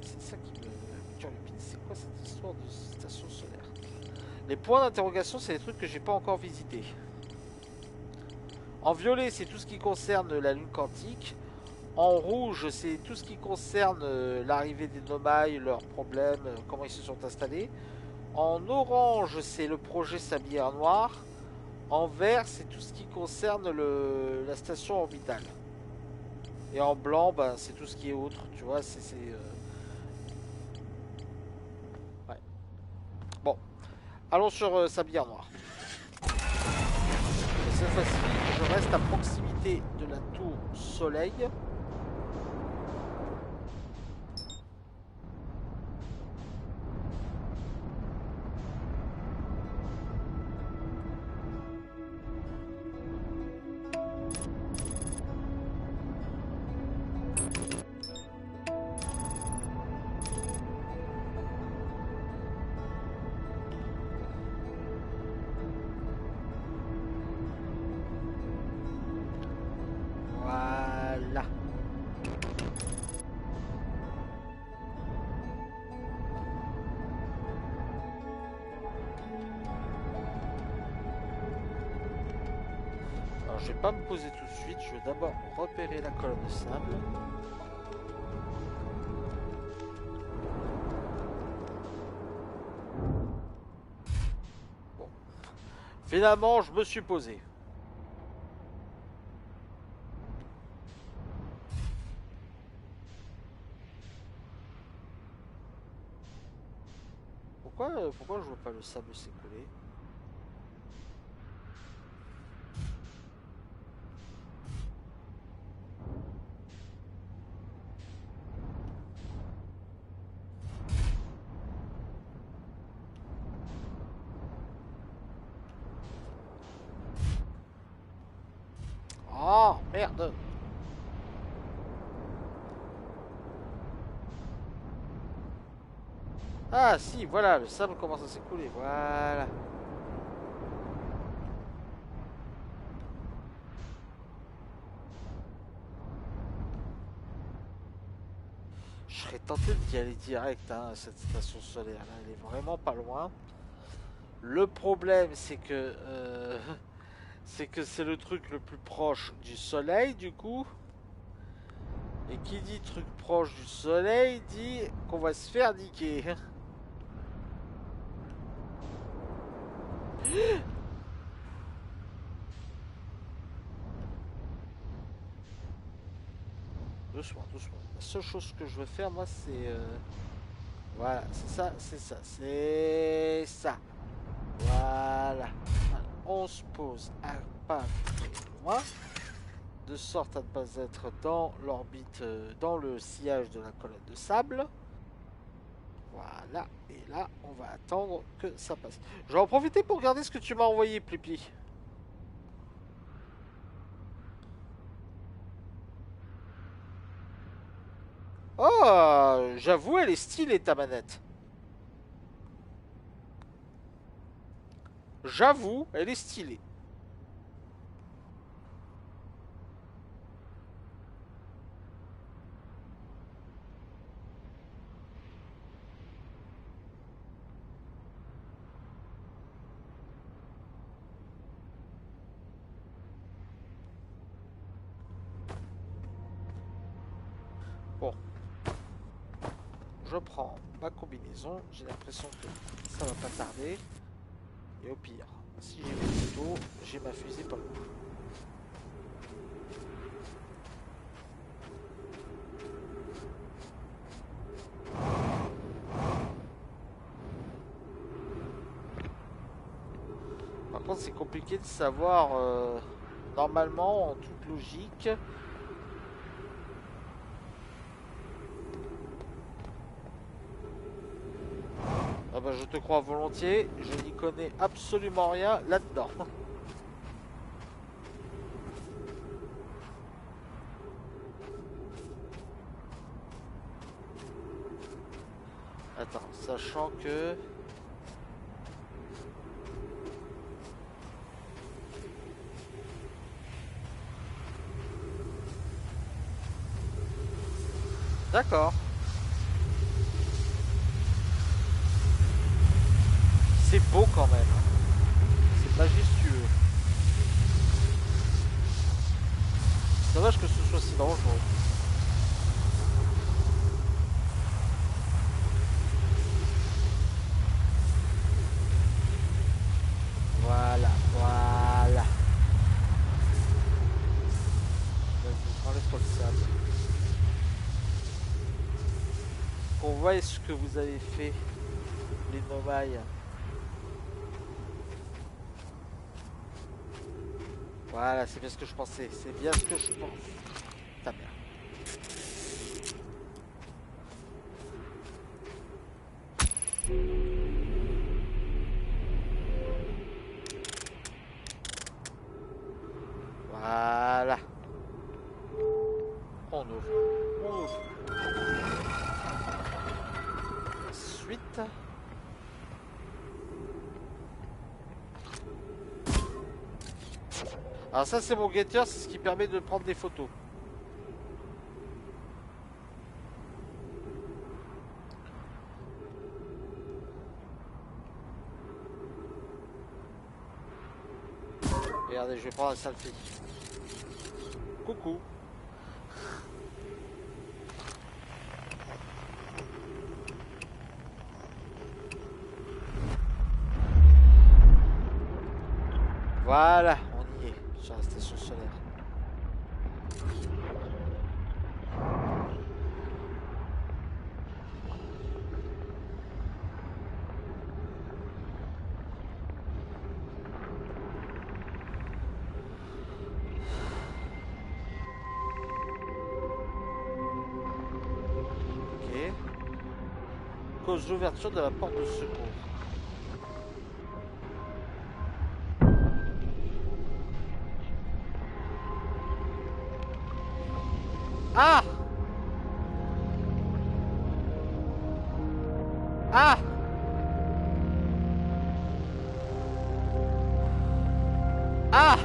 C'est ça qui me turlupine. C'est quoi cette histoire de station solaire? Les points d'interrogation, c'est des trucs que j'ai pas encore visités. En violet, c'est tout ce qui concerne la lune quantique. En rouge, c'est tout ce qui concerne l'arrivée des Nomai, leurs problèmes, comment ils se sont installés. En orange, c'est le projet Sablière Noire. En vert, c'est tout ce qui concerne la station orbitale. Et en blanc, c'est tout ce qui est autre, tu vois, Ouais. Bon, allons sur Sablière Noire. Cette fois-ci, je reste à proximité de la tour Soleil. Voilà. je vais pas me poser tout de suite. Je vais d'abord repérer la colonne de sable. Bon. Finalement, je me suis posé. Pourquoi je vois pas le sable s'écouler? Oh, merde! Ah si, voilà, le sable commence à s'écouler, voilà. Je serais tenté d'y aller direct, hein, à cette station solaire, là, elle est vraiment pas loin. Le problème, c'est que c'est le truc le plus proche du soleil, du coup. Et qui dit truc proche du soleil, dit qu'on va se faire niquer. Doucement, doucement. La seule chose que je veux faire, moi, c'est... Voilà, c'est ça, c'est ça, c'est ça. Voilà. On se pose à pas très loin, de sorte à ne pas être dans l'orbite, dans le sillage de la colonne de sable. Voilà, et là, on va attendre que ça passe. Je vais en profiter pour regarder ce que tu m'as envoyé, Plipi. Oh, j'avoue, elle est stylée ta manette. J'avoue, elle est stylée. Bon, je prends ma combinaison. J'ai l'impression que ça va pas tarder. Et au pire, si j'ai mes couteaux, j'ai ma fusée pas loin. Par contre, c'est compliqué de savoir, normalement, en toute logique. Ah bah, je te crois volontiers, je n'y connais absolument rien là-dedans. Attends, sachant que... D'accord. C'est beau quand même. C'est majestueux. Dommage que ce soit si dangereux. Voilà, voilà. Vas-y, enlève-toi le sable. Qu'on voit ce que vous avez fait, les nomailles. Voilà, c'est bien ce que je pensais. C'est bien ce que je pense. Ta mère. Voilà. On ouvre. On ouvre. Ensuite. Alors ça c'est mon guetteur, c'est ce qui permet de prendre des photos. Regardez, je vais prendre un selfie. Coucou. Voilà, on y est, sur la station solaire. Ok. Cause d'ouverture de la porte de secours. Ah! Ah! Ah!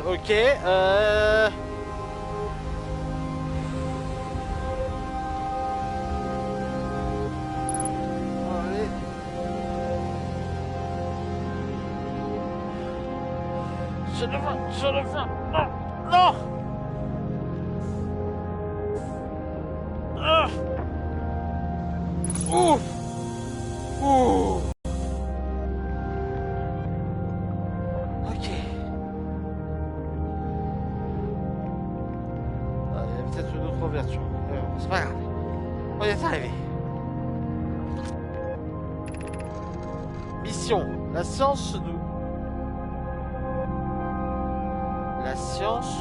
Ok, allez. Je le vois, non, non! Ah! Ouf! Ouh! Ok. Ah, il y a peut-être une autre ouverture. C'est pas grave. On y est arrivé. Mission. La science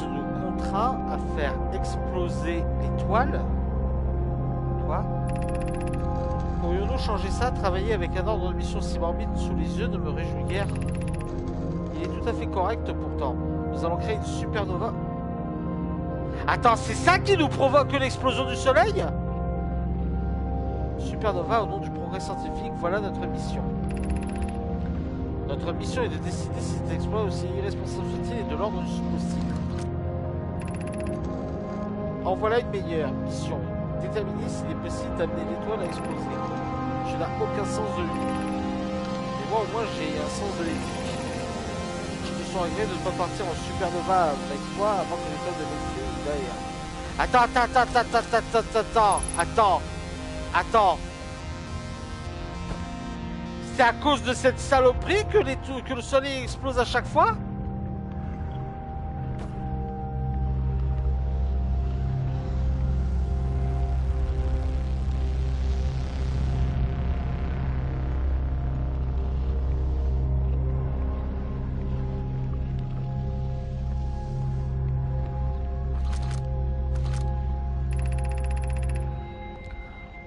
nous contraint à faire exploser l'étoile. Quoi? Pourrions-nous changer ça? Travailler avec un ordre de mission si morbide sous les yeux ne me réjouit guère. Il est tout à fait correct pourtant. Nous allons créer une supernova. Attends, c'est ça qui nous provoque l'explosion du soleil? Supernova au nom du progrès scientifique, voilà notre mission. Notre mission est de décider si cet exploit aussi irresponsable soit-il et de l'ordre du possible. En voilà une meilleure mission. Déterminer s'il est possible d'amener l'étoile à exploser. Je n'ai aucun sens de lui. Mais moi au moins j'ai un sens de l'éthique. Je te sens agréé de ne pas partir en supernova avec toi avant que l'étoile de l'éthique d'ailleurs. Attends. C'est à cause de cette saloperie que le soleil explose à chaque fois?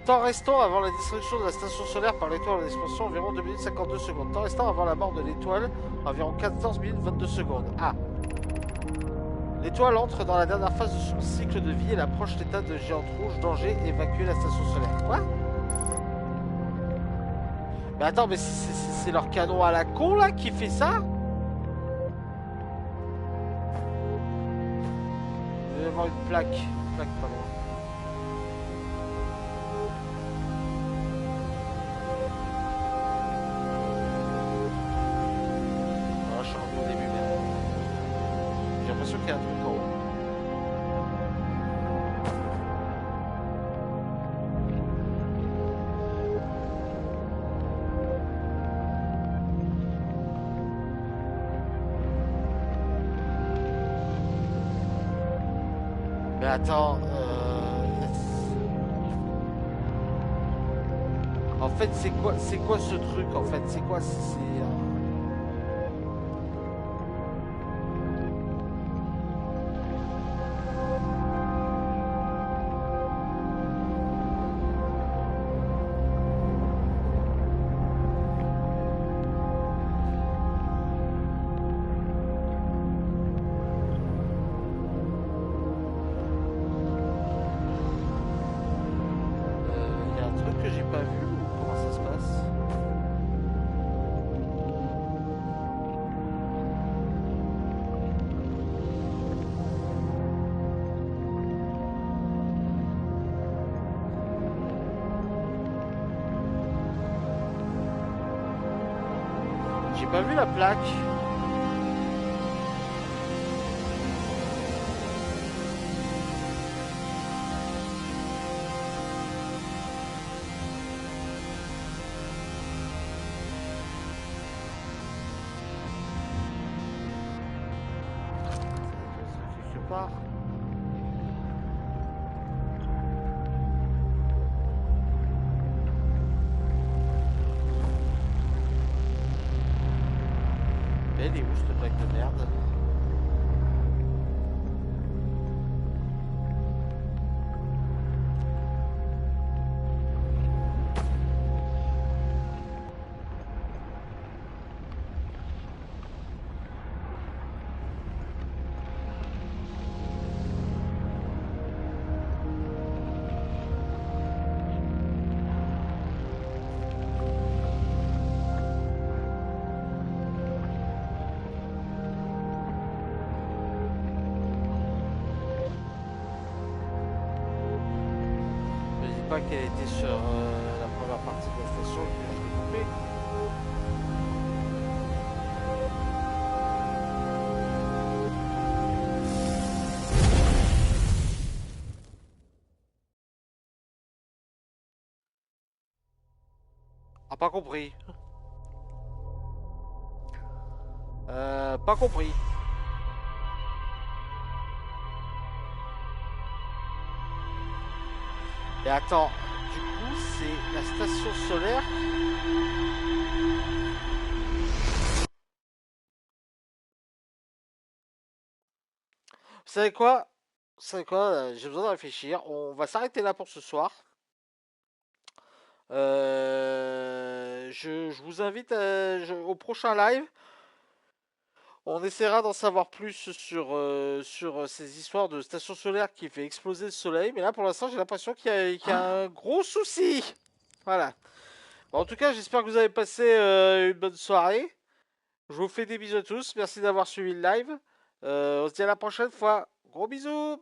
Temps restant avant la destruction de la station solaire par l'étoile en expansion, environ 2 minutes 52 secondes. Temps restant avant la mort de l'étoile, environ 14 minutes 22 secondes. Ah. L'étoile entre dans la dernière phase de son cycle de vie et approche l'état de géante rouge. Danger, évacuer la station solaire. Quoi? Mais attends, mais c'est leur canon à la con là qui fait ça? Il doit y avoir une plaque. Une plaque pas loin. Qu'il y a un truc en haut. Mais attends, en fait c'est quoi ce truc en fait? C'est quoi? pas vu la plaque. Quelque part. Elle est où cette plaque de merde? Je ne dis pas qu'elle était sur la première partie de la station et que je l'ai coupée. Ah, pas compris. Pas compris. Et attends, du coup, c'est la station solaire. Vous savez quoi? Vous savez quoi? J'ai besoin de réfléchir. On va s'arrêter là pour ce soir. Je vous invite au prochain live. On essaiera d'en savoir plus sur ces histoires de station solaire qui fait exploser le soleil. Mais là, pour l'instant, j'ai l'impression qu'il y a un gros souci. Voilà. Bon, en tout cas, j'espère que vous avez passé une bonne soirée. Je vous fais des bisous à tous. Merci d'avoir suivi le live. On se dit à la prochaine fois. Gros bisous.